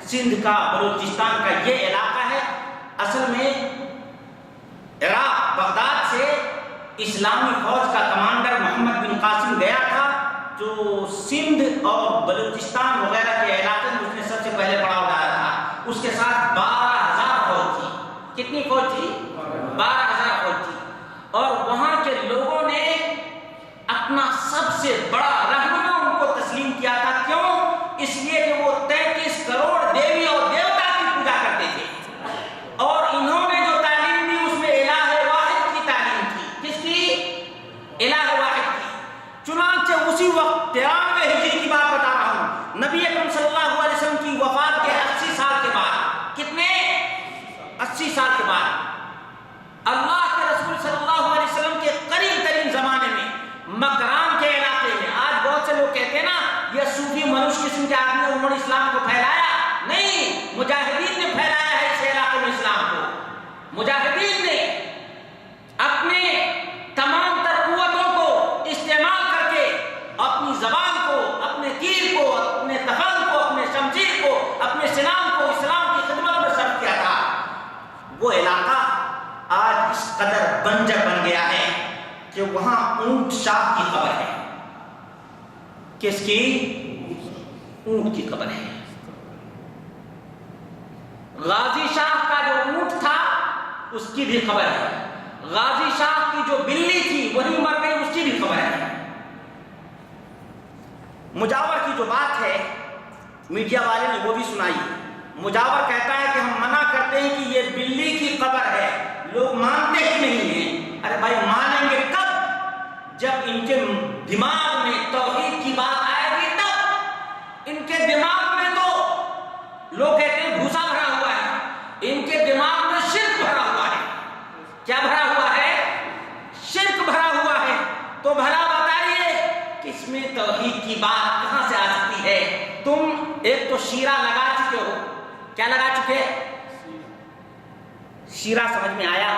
سندھ کا، بلوچستان کا یہ علاقہ ہے۔ اصل میں عراق بغداد سے اسلامی فوج کا کمانڈر محمد بن قاسم گیا تھا جو سندھ اور بلوچستان وغیرہ کے علاقے میں اس نے سب سے پہلے پڑاؤ ڈالا تھا. اس کے ساتھ 12,000 فوج تھی. کتنی فوج تھی؟ 12,000 فوج تھی. اور وہاں کے لوگوں نے اپنا سب سے بڑا رہنما ان کو تسلیم کیا تھا. کیوں؟ اس لیے کہ وہ 33 کروڑ دیوی اور دیوتا کی پوجا کرتے تھے. اور انہوں نے جو تعلیم دی اس میں الہ واحد کی تعلیم تھی. کس کی؟ الہ واحد کی. چنانچہ اسی وقت 93 ہجری کی بات بتا رہا ہوں، نبی اکرم صلی اللہ علیہ وسلم کی وفات کے 80 سال کے بعد، کتنے؟ 80 سال کے بعد اللہ کے رسول صلی اللہ علیہ وسلم کے قریب ترین زمانے میں مکران کے علاقے میں، آج بہت سے لوگ کہتے ہیں نا یہ صوفی منوش قسم کے آدمی انہوں نے اسلام کو پھیلایا. نہیں، مجاہدین نے پھیلایا ہے اس علاقے میں اسلام کو. مجاہدین نے اپنے تمام تر قوتوں کو استعمال کر کے اپنی زبان کو، اپنے تیر کو، اپنے تفنگ کو، اپنے شمشیر کو، اپنے سنان کو اسلام کی خدمت میں صرف کیا تھا. وہ علاقہ آج اس قدر بنجر بن گیا ہے کہ وہاں اونٹ شاہ کی قبر ہے. کس کی؟ اونٹ کی قبر ہے. غازی شاہ کا جو اونٹ تھا اس کی بھی خبر ہے. غازی شاہ کی جو بلی تھی وہی مر گئی، اس کی بھی خبر ہے. مجاور کی جو بات ہے میڈیا والے نے وہ بھی سنائی. مجاور کہتا ہے کہ ہم منع کرتے ہیں کہ یہ بلی کی قبر ہے، لوگ مانتے ہی نہیں ہیں. ارے بھائی مانیں گے کب؟ جب ان کے دماغ میں توحید کی بات آئے گی تب. ان کے دماغ میں تو لوگ کہتے ہیں بھوسا بھرا ہوا ہے، ان کے دماغ میں شرک بھرا ہوا ہے. کیا بھرا ہوا ہے؟ شرک بھرا ہوا ہے. تو بھلا بتائیے کہ اس میں توحید کی بات کہاں سے آ سکتی ہے؟ تم ایک تو شیرہ لگا چکے ہو. کیا لگا چکے؟ شیرہ سمجھ میں آیا؟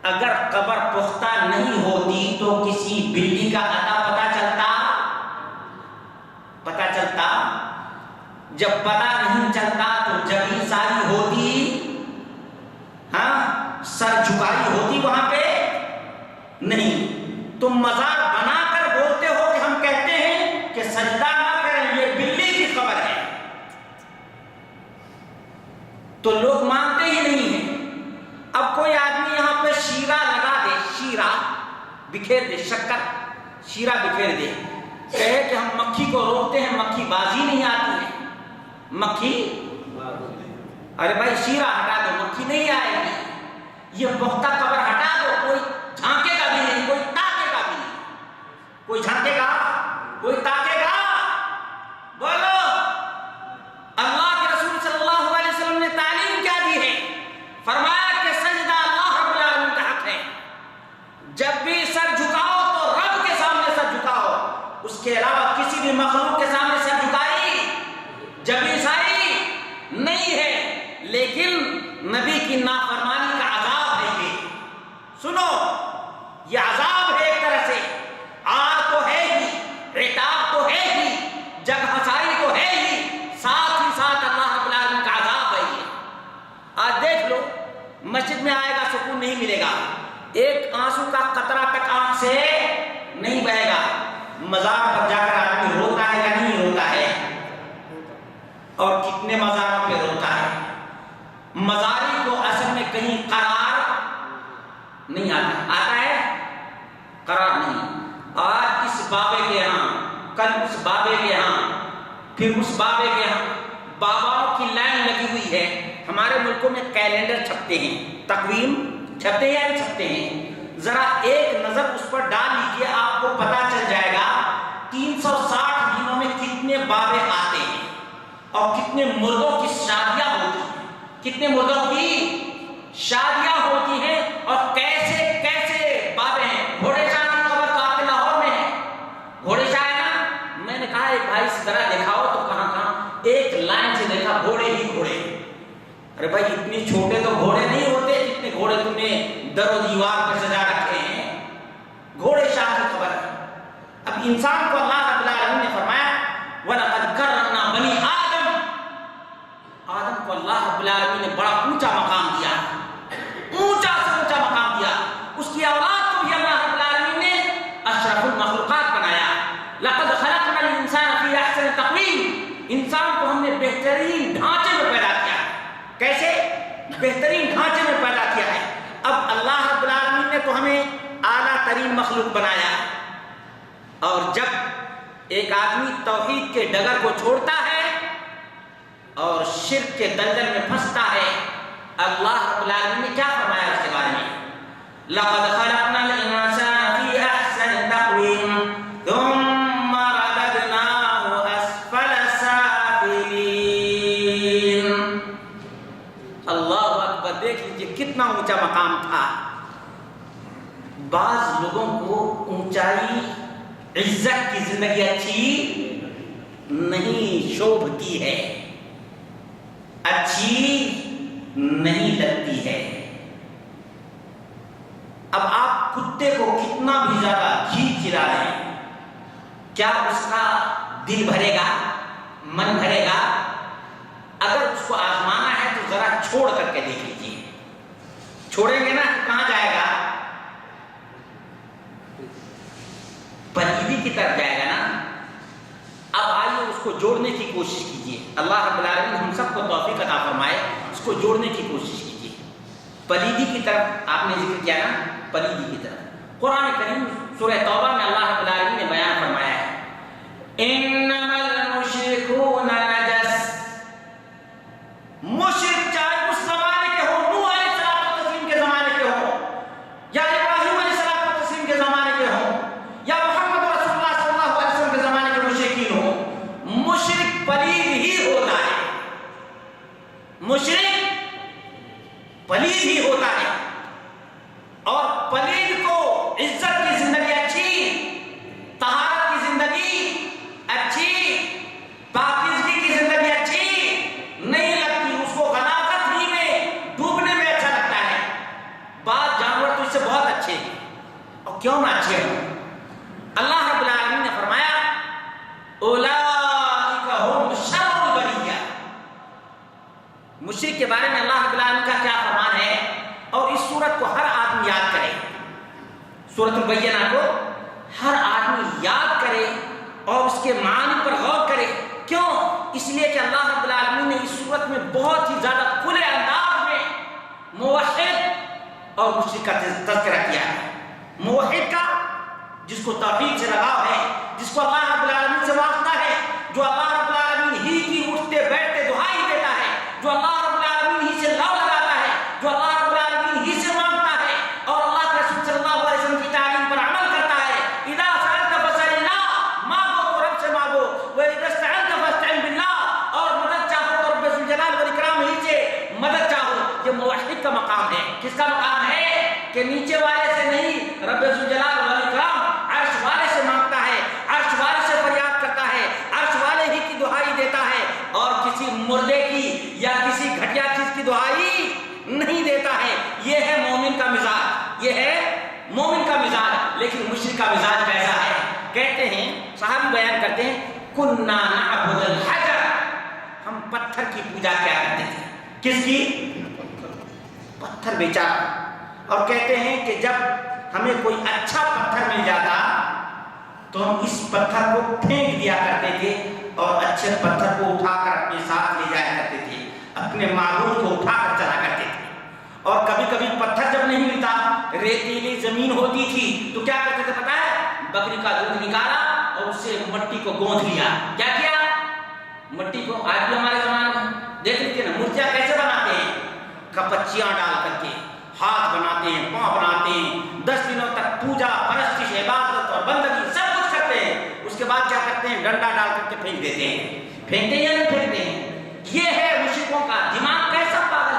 اگر قبر پختہ نہیں ہوتی تو کسی بلی کا اتا پتا چلتا؟ پتا چلتا؟ جب پتا نہیں چلتا تو جبھی ساری ہوتی، ہاں سر جھکائی ہوتی وہاں پہ؟ نہیں. تم مزار بنا کر بولتے ہو کہ ہم کہتے ہیں کہ سجدہ نہ کریں، یہ بلی کی قبر ہے، تو لوگ مانتے ہی نہیں ہیں. اب کوئی آدمی یہاں پہ شیرہ لگا دے، شیرہ بکھیر دے، شکر شیرہ بکھیر دے، کہے کہ ہم مکھی کو روکتے ہیں، مکھی بازی نہیں آتی ہے. مکھی، ارے بھائی شیرہ ہٹا دو، مکھی نہیں آئے گی. یہ پختہ قبر ہٹا دو، کوئی جھانکے گا بھی نہیں، کوئی تاکے گا بھی نہیں. کوئی جھانکے گا؟ کوئی تاکے گا؟ بولو. اللہ کے رسول صلی اللہ علیہ وسلم نے تعلیم کیا دی ہے؟ فرمایا کہ سجدہ اللہ رب العالمین کا حق ہے. جب بھی سر جھکاؤ تو رب کے سامنے سر جھکاؤ، اس کے علاوہ کسی بھی مخلوق کے سامنے سر جھکائی جبیسائی نہیں ہے. لیکن نبی کی نافرمانی کا عذاب ہے یہ. سنو، یہ عذاب ہے ایک طرح سے. آر تو ہے ہی، عتاب تو ہے ہی، جگ ہنسائی تو ہے ہی، ساتھ ہی ساتھ اللہ رب العالمین کا عذاب ہے یہ. آج دیکھ لو، مسجد میں آئے گا سکون نہیں ملے گا، ایک آنسو کا قطرہ تک آنکھ سے نہیں بہے گا. مزار پر جا کر آدمی روتا ہے یا نہیں روتا ہے؟ اور کتنے مزاروں پہ روتا ہے. مزاری کو اصل میں کہیں قرار نہیں آتا. آتا ہے؟ قرار نہیں. آج اس بابے کے ہاں، کل اس بابے کے ہاں، پھر اس بابے کے ہاں باباؤں کی لائن لگی ہوئی ہے. ہمارے ملکوں میں کیلنڈر چھپتے ہیں، تقویم چھپتے ہیں یا نہیں چھپتے ہیں؟ ذرا ایک نظر اس پر ڈال لیجیے، آپ کو پتا چل جائے گا 360 دنوں میں کتنے بابے آتے ہیں اور کتنے مردوں کی شادیاں ہوتی ہیں. کتنے مردوں کی شادیاں ہوتی ہیں اور کیسے کیسے بابے ہیں. گھوڑے شاہ کی خبر تو آپ کے لاہور میں ہے. گھوڑے شاہ ہے نا. میں نے کہا ایک بھائی اس طرح دکھاؤ تو کہاں کہاں ایک لائن سے دیکھا گھوڑے ہی گھوڑے. ارے بھائی اتنے چھوٹے تو گھوڑے نہیں ہوتے جتنے گھوڑے تم نے در و دیوار پر سجا رکھے ہیں. گھوڑے شاہ کی خبر ہے. اب انسان کو اللہ رب العالمین نے فرمایا وَلَقَدْ كَرَّمْنَا بَنِي آدم. آدم کو اللہ رب العالمین نے بڑا اونچا مقام دیا، اونچا سے اونچا مقام دیا. اس کی اولاد کو بھی اللہ رب العالمین نے اشرف المخلوقات بنایا. لَقَدْ بہترین ڈھانچے میں پیدا کیا ہے. کیسے؟ بہترین ڈھانچے میں پیدا کیا ہے. اب اللہ رب العالمین نے تو ہمیں اعلیٰ ترین مخلوق بنایا ہے، اور جب ایک آدمی توحید کے ڈگر کو چھوڑتا ہے اور شرک کے دلدل میں پھنستا ہے، اللہ رب العالمین نے کیا فرمایا اس کے بارے میں؟ لَقَدْ خَلَقْنَا الْإِنسَانَ فِي أَحْسَنِ تَقْوِيمٍ ثُمَّ رَدَدْنَاهُ أَسْفَلَ سَافِلِينَ. اللہ اکبر، دیکھ لیجئے کتنا اونچا مقام تھا. بعض لوگوں کو اونچائی، عزت کی زندگی اچھی نہیں شوبھتی ہے، اچھی نہیں لگتی ہے. اب آپ کتے کو کتنا بھی زیادہ گھی کھلا لیں، کیا اس کا دل بھرے گا، من بھرے گا؟ اگر اس کو آزمانا ہے تو ذرا چھوڑ کر کے دیکھ لیجیے. چھوڑیں گے نا تو کہاں جائے گا؟ پلیدی کی طرف جائے گا نا. اب آئیے اس کو جوڑنے کی کوشش کیجیے. اللہ رب العالمین ہم سب کو توفیق عطا فرمائے، اس کو جوڑنے کی کوشش کیجیے. پلیدی کی طرف آپ نے ذکر کیا نا، پلیدی کی طرف. قرآن کریم سورہ توبہ میں اللہ رب العالمین نے بیان فرمایا ہے، انما المشرکون نجس. مشرک چاہے اس زمانے کے ہوں، نوح علیہ السلام کے زمانے کے ہوں، یا ابراہیم علیہ السلام کے زمانے کے ہوں، یا محمد رسول اللہ صلی اللہ علیہ وسلم کے زمانے کے مشرکین ہوں، مشرک پلید ہی ہوتا ہے. مشرک پلید ہی ہوتا ہے. اور پلید کو عزت کی زندگی اچھی، طہارت کی زندگی اچھی، پاکیزگی کی زندگی اچھی نہیں لگتی. اس کو غلاظت ہی میں ڈوبنے میں اچھا لگتا ہے. بعض جانور تو اس سے بہت اچھے ہیں، اور کیوں نہ اچھے ہوں. اللہ رب العالمین نے فرمایا اولئک هم شر البریہ. مشرک کے بارے میں اللہ رب العالمین کا کیا فرمان ہے؟ اور اس سورت کو ہر آدمی یاد کرے، سورۃ البینہ کو ہر آدمی یاد کرے اور اس کے معنی پر غور کرے. کیوں؟ اس لیے کہ اللہ رب العالمین نے اس سورت میں بہت ہی زیادہ کھلے انداز میں موحد اور مشرک کا تذکرہ کیا ہے. موحد کا جس کو توحید سے لگاؤ ہے، جس کو اللہ رب العالمین سے واسطہ ہے، جو اللہ رب العالمین ہی کی اٹھتے بیٹھتے دعائی دیتا ہے، جو اللہ رب العالمین ہی سے لو لگاتا ہے، جو اللہ رب العالمین ہی سے مانگتا ہے اور اللہ کے رسول صلی اللہ علیہ وسلم کی تعلیم پر عمل کرتا ہے. اذا سألت فاسأل اللہ، مانگو تو رب سے مانگو، واذا استعنت فاستعن باللہ، اور مدد چاہو تو رب ذوالجلال والاکرام ہی سے مدد چاہو. یہ موحد کا مقام ہے. کس کا مقام ہے؟ کہ نیچے والے سے نہیں، رب ذوالجلال والاکرام عرش والے سے مانگتا ہے، عرش والے سے فریاد کرتا ہے، عرش والے ہی کی دعائی دیتا ہے، اور کسی مردے کی یا کسی گھٹیا چیز کی دعائی نہیں دیتا ہے. یہ ہے مومن کا مزاج، یہ ہے مومن کا مزاج. لیکن مشرک کا مزاج کیسا ہے؟ کہتے ہیں، صحابی بیان کرتے ہیں، کننا نعبد الحجر، ہم پتھر کی پوجا کیا کرتے تھے. کس کی؟ پتھر بیچارہ. اور کہتے ہیں کہ جب ہمیں کوئی اچھا پتھر مل جاتا تو ہم اس پتھر کو پھینک دیا کرتے تھے اور اچھے پتھر کو اٹھا کر اپنے ساتھ لے جایا کرتے تھے، اپنے معبود کو اٹھا کر چلا کرتے تھے. اور کبھی کبھی پتھر جب نہیں ملتا، ریتیلی زمین ہوتی تھی تو کیا کرتے تھے پتہ ہے؟ بکری کا دودھ نکالا اور اس سے مٹی کو گوندھ لیا. کیا کیا؟ مٹی کو. آج بھی ہمارے زمانے میں دیکھ لیتے نا، مورتیاں کیسے بناتے ہیں؟ کپچیاں ڈال کر کے ہاتھ بناتے ہیں، پاؤں بناتے ہیں، 10 دنوں تک پوجا پرستش عبادت اور بندگی سب کچھ کرتے ہیں. اس کے بعد کیا کرتے ہیں؟ ڈنڈا ڈال کر کے پھینک دیتے ہیں. پھینکتے یا نہیں پھینکتے ہیں؟ یہ ہے مشرکوں کا دماغ. کیسا پاگل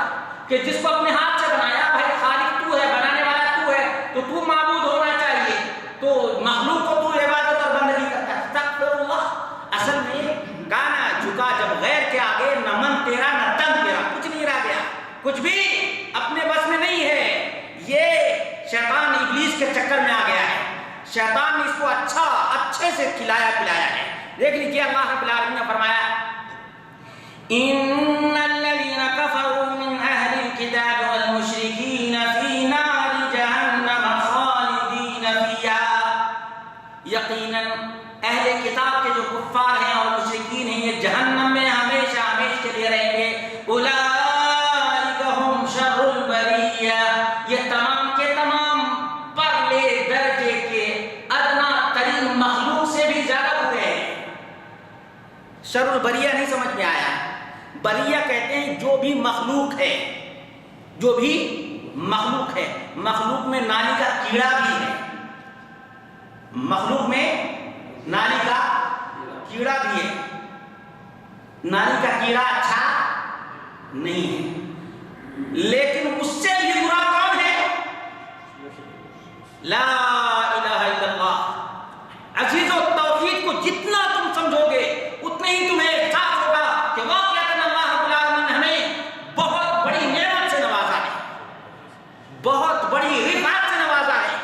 کہ جس کو اپنے ہاتھ سے بنایا، بھائی خالق تو ہے، بنانے والا تو ہے، تو تو معبود ہونا چاہیے، تو مخلوق کو تو عبادت اور بندگی کرتا ہے. استغفر اللہ. اصل میں گانا جھکا جب غیر کے آگے، نہ من تیرا نہ تن تیرا، کچھ نہیں رہ گیا، کچھ بھی اپنے بس میں نہیں ہے. یہ شیطان ابلیس کے چکر میں آ گیا ہے. شیطان نے اس کو اچھے سے کھلایا پلایا ہے. دیکھ لیجیے اللہ رب العالمین نے فرمایا ان الذين كفروا من اهل الكتاب والمشركين في نار جهنم خالدين فيها. یقیناً اہل کتاب کے جو کفار ہیں اور مشرکین ہیں، یہ جہنم میں ہمیشہ ہمیشہ کے لیے رہیں گے. اولئک هم شر البریہ، یہ تمام کے تمام پرلے درجے کے ادنا ترین مخلوق سے بھی زیادہ برے ہیں. شر البریہ نہیں سمجھ میں آیا؟ بریہ کہتے ہیں جو بھی مخلوق ہے، جو بھی مخلوق ہے. مخلوق میں نالی کا کیڑا بھی ہے، مخلوق میں نالی کا کیڑا بھی ہے. نالی کا کیڑا اچھا نہیں ہے، لیکن اس سے بھی برا کون ہے؟ لا الہ الا اللہ. عزیزو، توحید کو جتنا تم سمجھو گے اتنے ہی تمہیں احساس ہوگا کہ واقعتاً اللہ رب العالمین ہمیں بہت بڑی نعمت سے نوازا ہے، بہت بڑی رفعت سے نوازا ہے،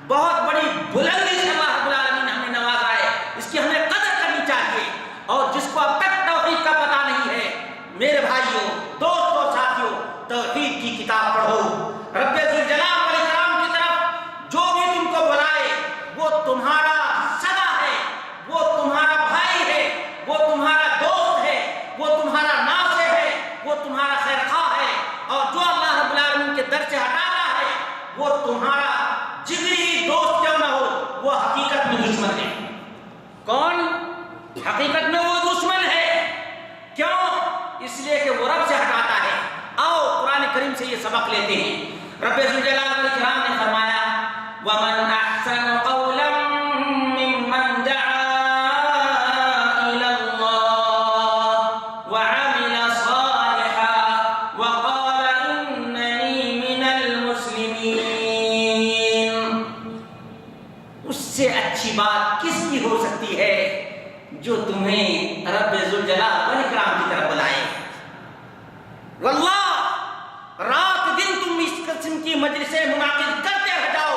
بہت بڑی بلندی سے اللہ رب العالمین ہمیں نوازا ہے. اس کی ہمیں قدر کرنی چاہیے. اور جس کو اب تک توحید کا پتہ نہیں ہے، میرے بھائیوں، دوستوں، ساتھیوں، توحید کی کتاب پڑھو. رب ذوالجلال والاکرام کی طرف جو بھی تم کو بلائے وہ تمہارا سگا ہے، وہ تمہارا بھائی ہے، وہ تمہارا دوست ہے، وہ تمہارا ناصح ہے، وہ تمہارا خیرخواہ ہے. اور جو اللہ رب العالمین کے در سے ہٹاتا ہے وہ تمہارا جگری دوست کیوں نہ ہو، وہ حقیقت میں دشمن ہے. کون؟ حقیقت میں وہ دشمن ہے. کیوں؟ اس لیے کہ وہ رب سے ہٹاتا ہے. آؤ قرآن کریم سے یہ سبق لیتے ہیں. رب ذوالجلال والاکرام نے فرمایا وَمَنْ أَحْسَنُ قَوْلًا مِّمَّنْ دَعَا إِلَى اللَّهِ وَعَمِلَ صَالِحًا وَقَالَ إِنَّنِي مِنَ الْمُسْلِمِينَ. اس سے اچھی بات کس کی ہو سکتی ہے جو تمہیں رب ذوالجلال والاکرام کی طرف بلائے. واللہ رات دن تم اس قسم کی مجلسیں منعقد کرتے رہ جاؤ،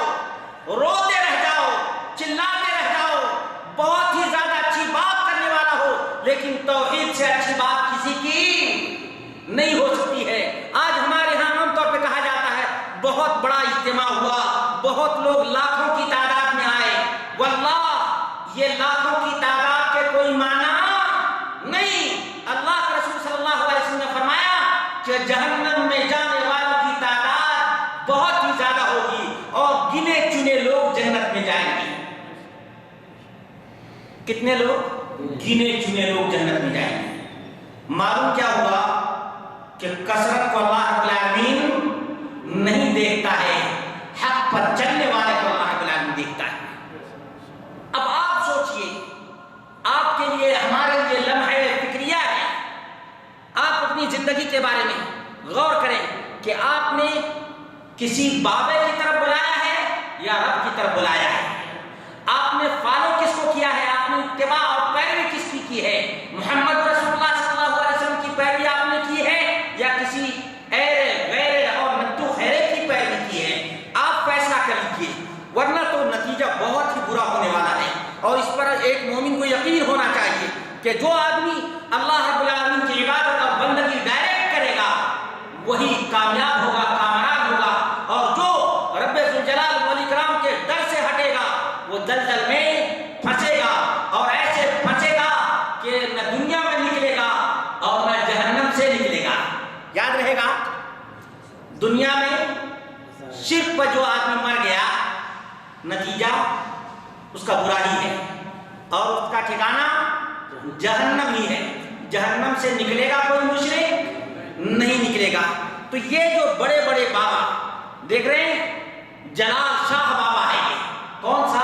روتے رہ جاؤ، چلاتے رہ جاؤ، بہت ہی زیادہ اچھی بات کرنے والا ہو، لیکن توحید سے اچھی بات کسی کی نہیں ہو سکتی ہے. آج ہمارے یہاں عام طور پہ کہا جاتا ہے بہت بڑا اجتماع ہوا، بہت لوگ لاکھوں کی تعداد میں آئے. واللہ یہ لاکھوں کی تعداد کے کوئی معنی نہیں. اللہ کے رسول صلی اللہ علیہ وسلم نے فرمایا کہ جہنم میں جانے والوں کی تعداد بہت ہی زیادہ ہوگی اور گنے چنے لوگ جنت میں جائیں گے. کتنے لوگ؟ گنے چنے لوگ جنت میں جائیں گے. معلوم کیا ہوا کہ کثرت کو اللہ رب العالمین نہیں دیکھتا ہے، حق پر چلنے والے کو اللہ رب العالمین دیکھتا ہے. اب آپ سوچئے، آپ کے لیے، ہمارے لیے لمحہ فکریہ ہے. آپ اپنی زندگی کے بارے میں غور کریں کہ آپ نے کسی بابے کی طرف بلایا ہے یا رب کی طرف بلایا ہے. آپ نے فالو کس کو کیا ہے، آپ نے اتباع اور پیروی کس کی ہے؟ محمد رسول اللہ صلی اللہ علیہ وسلم کی پیروی آپ نے کی ہے یا کسی غیر اور نتو خیرے کی پیروی کی ہے؟ آپ فیصلہ کر لیجیے، ورنہ تو نتیجہ بہت ہی برا ہونے والا ہے. اور اس پر ایک مومن کو یقین ہونا چاہیے کہ جو آدمی اللہ رب العالمین کی عبادت اور بندگی ڈائریکٹ کرے گا وہی کامیاب ہوگا، کامیاب ہوگا. اور جو رب ذوالجلال والاکرام کے در سے ہٹے گا وہ دلدل میں پھنسے گا، اور ایسے پھنسے گا کہ نہ دنیا میں نکلے گا اور نہ جہنم سے نکلے گا. یاد رہے گا، دنیا میں شرک پر جو آدمی مر گیا نتیجہ اس کا برا ہی ہے اور اس کا ٹھکانہ جہنم ہی ہے. جہنم سے نکلے گا کوئی مشرک نہیں نکلے گا. تو یہ جو بڑے بڑے بابا دیکھ رہے ہیں، جلال شاہ بابا ہے. یہ کون سا؟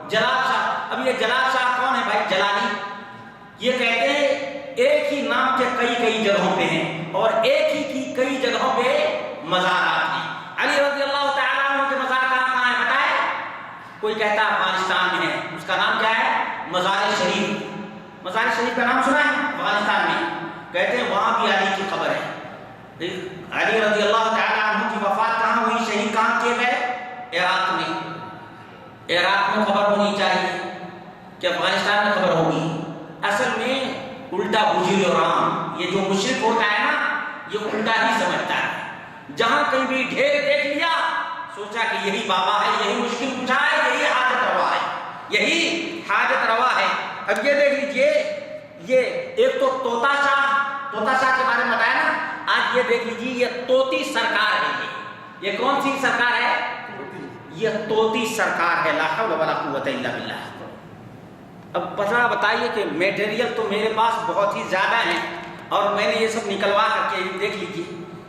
جلال شاہ. اب یہ جلال شاہ کون ہے بھائی؟ جلالی. یہ کہتے ہیں ایک ہی نام کے کئی جگہوں پہ ہیں اور ایک ہی کی کئی جگہوں پہ مزارات ہیں. علی رضی اللہ تعالیٰ عنہ کے مزار کہاں ہے بتائے؟ کوئی کہتا ہے افغانستان میں ہے. اس کا نام کیا ہے؟ مزار شریف. مزار شریف کا نام سنا ہے؟ افغانستان میں کہتے ہیں وہاں بھی علی کی قبر ہے. علی رضی اللہ تعالیٰ عنہ کی وفات کہاں ہوئی، شہید کہاں کیے گئے؟ عراق میں. عراق میں خبر ہونی چاہیے کہ افغانستان میں خبر ہوگی. اصل میں الٹا بجیر رام، یہ جو مشرک ہوتا ہے نا یہ الٹا ہی سمجھتا ہے. جہاں کہیں بھی ڈھیر دیکھ لیا سوچا کہ یہی بابا ہے، یہی مشکل پوچھا ہے، یہی حاجت روا ہے، یہی حاجت روا ہے. اب یہ دیکھ لیجئے، یہ ایک تو طوطا شاہ طوطا شاہ کے بارے میں بتایا نا, آج یہ دیکھ لیجیے یہ طوطی سرکار ہے. یہ کون سی سرکار ہے؟ یہ طوطی سرکار ہے. لا حول ولا قوت الا باللہ. اب پتہ بتائیے کہ میٹیریل تو میرے پاس بہت ہی زیادہ ہیں اور میں نے یہ سب نکلوا کر کے دیکھ لیجیے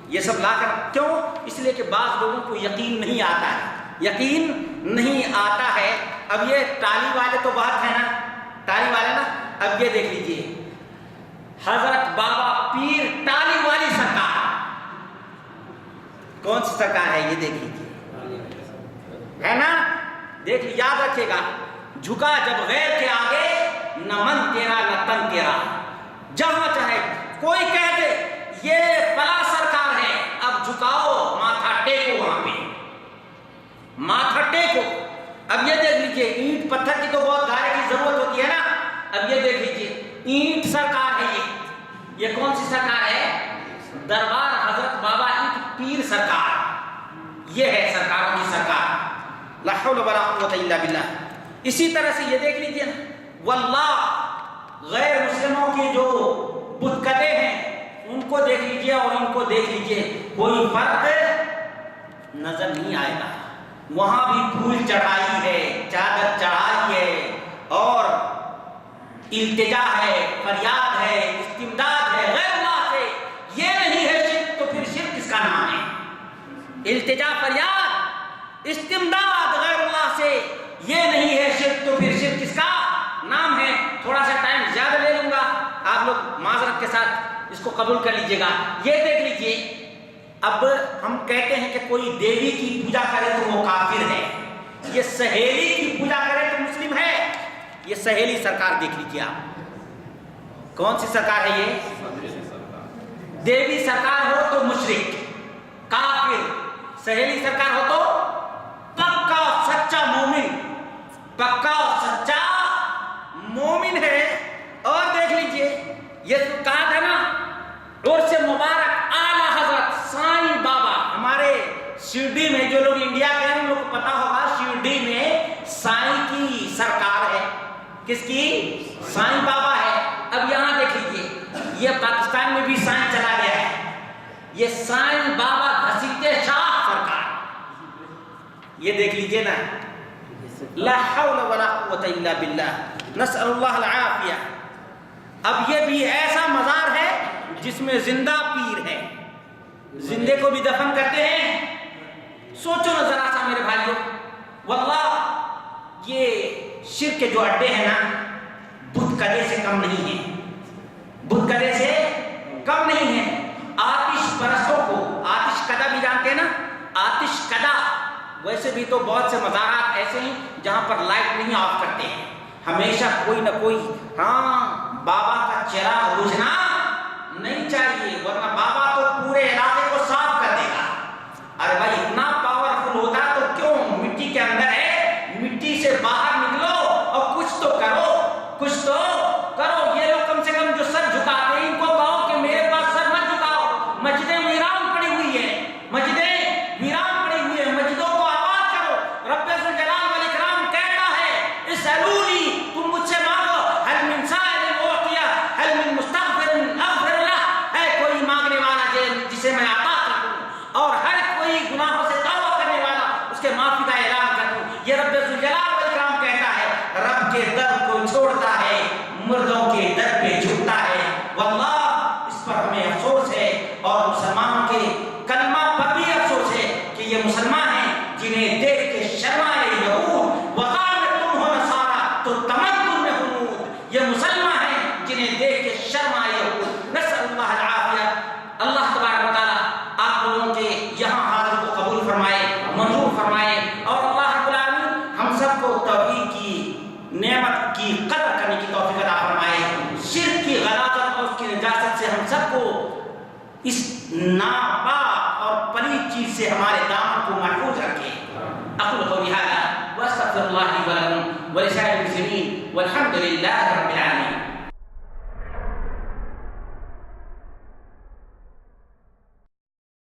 یہ سب لا کر, کیوں؟ اس لیے کہ بعض لوگوں کو یقین نہیں آتا ہے, یقین نہیں آتا ہے. اب یہ ٹالی والے تو بات ہے نا, ٹالی والے نا. اب یہ دیکھ لیجیے حضرت بابا پیر ٹالی والی سرکار, کون سی سرکار ہے یہ دیکھ لیجیے, ہے نا. دیکھ لیجیے, یاد رکھیے گا, جھکا جب غیر کے آگے نہ من تیرا نہ تن تیرا. جہاں چاہے کوئی کہہ دے یہ فلاں سرکار ہے, اب جھکاؤ ماتھا ٹیکو, وہاں پہ ماتھا ٹیکو. اب یہ دیکھ لیجیے اینٹ پتھر کی تو بہت گارے کی ضرورت ہوتی ہے نا. اب یہ دیکھ لیجیے اینٹ سرکار ہے. یہ کون سی سرکار ہے؟ دربار حضرت بابا اینٹ پیر سرکار. یہ ہے سرکاروں کی سرکار. لا حول ولا قوت الا باللہ. اسی طرح سے یہ دیکھ لیجیے نا, واللہ غیر مسلموں کی جو بتکدے ہیں ان کو دیکھ لیجیے اور ان کو دیکھ لیجیے, کوئی فرق نظر نہیں آئے گا. وہاں بھی پھول چڑھائی ہے, چادر چڑھائی ہے اور التجا ہے, فریاد ہے, استمداد ہے غیر اللہ سے. یہ نہیں ہے شرک تو پھر شرک کس کا نام ہے؟ التجا, فریاد, استمداد غیر اللہ سے یہ نہیں ہے شرک تو پھر شرک کس کا نام ہے؟ تھوڑا سا ٹائم زیادہ لے لوں گا, آپ لوگ معذرت کے ساتھ اس کو قبول کر لیجئے گا. یہ دیکھ لیجئے, اب ہم کہتے ہیں کہ کوئی دیوی کی پوجا کرے تو وہ کافر ہے, یہ سہیلی کی پوجا کرے تو مسلم ہے. یہ سہیلی سرکار دیکھ لیجئے آپ, کون سی سرکار ہے یہ؟ دیوی سرکار ہو تو مشرک کافر, سہیلی سرکار ہو تو پکا سچا مومن, پکا سچا مومن ہے. اور دیکھ لیجئے یہ کہا تھا نا اور سے مبارک اعلی حضرت سائیں بابا. ہمارے شرڈی میں جو لوگ انڈیا کے ہیں ان لوگ کو پتا ہوگا شرڈی میں سائیں کی سرکار ہے. کس کی؟ سائیں بابا ہے. اب یہاں دیکھ لیجئے یہ پاکستان میں بھی سائیں چلا گیا ہے, یہ سائیں بابا گھسیٹے شاہ سرکار. یہ دیکھ لیجئے نا, لا حول ولا قوت الا باللہ, نسأل اللہ العافیہ. اب یہ بھی ایسا مزار ہے جس میں زندہ پیر ہے, زندے کو بھی دفن کرتے ہیں. سوچو نا ذرا سا میرے بھائیوں, واللہ یہ شرک کے جو اڈے ہیں نا بت کدے سے کم نہیں ہیں, بت کدے سے کم نہیں ہیں. آتش پرستوں کو آتش کدا بھی جانتے ہیں نا, آتش کدا. ویسے بھی تو بہت سے مزارات ایسے ہیں جہاں پر لائٹ نہیں آف کرتے ہیں, ہمیشہ کوئی نہ کوئی, ہاں بابا کا چراغ بجھنا نہیں چاہیے ورنہ بابا تو پورے علاقے کو صاف کر دے گا. ارے بھائی اتنا پاورفل ہوتا تو کیوں مٹی کے اندر ہے, مٹی سے باہر نکلو اور کچھ تو کرو, کچھ تو کرو. یہ لوگ کم سے کم جو سر جھکاتے ہیں ان کو کہو کہ میرے پاس سر مت جھکاؤ, مسجدیں ویران پڑی ہوئی ہیں, مسجدیں ویران پڑی ہوئی ہیں, مسجدوں کو آباد کرو. رب ذوالجلال والاکرام کہتا ہے اسألونی, تم مجھ سے مانگو, هل من سائل اعطی, هل من مستغفر اغفر له, ہے کوئی مانگنے والا جسے میں عطا کر دوں, اور ہر کوئی گناہوں سے توبہ کرنے والا اس کے معافی کا اعلان کر دوں. یہ رب ذوالجلال والاکرام کہتا ہے. رب کے در کو چھوڑتا ہے, مردوں کے در پہ جھکتا ہے. واللہ اس پر ہمیں افسوس ہے اور مسلمانوں کے کلمہ پر بھی افسوس ہے کہ یہ مسلمان ہیں جنہیں دیکھ کے شرمائے یہود, وقالت تم ہو نصارا تو تمدن میں حمود. یہ مسلمان ہیں جنہیں دیکھ کے شرمائے یہود. نسأل اللہ العافیہ. اللہ تبارک و تعالی آپ لوگوں کے یہاں حاضر کو قبول فرمائے, منظور فرمائے, اور اللہ رب العالمین ہم سب کو توحید کی نعمت کی قدر کرنے کی توفیق عطا فرمائے. شرک کی غلاظت اور اس کی نجاست سے ہم سب کو, اس ناپاک اور پلید چیز سے ہمارے دامن کو محفوظ رکھے. اقول قولی ھذا واستغفر اللہ لی ولکم ولسائر المسلمین والحمد للہ رب العالمین.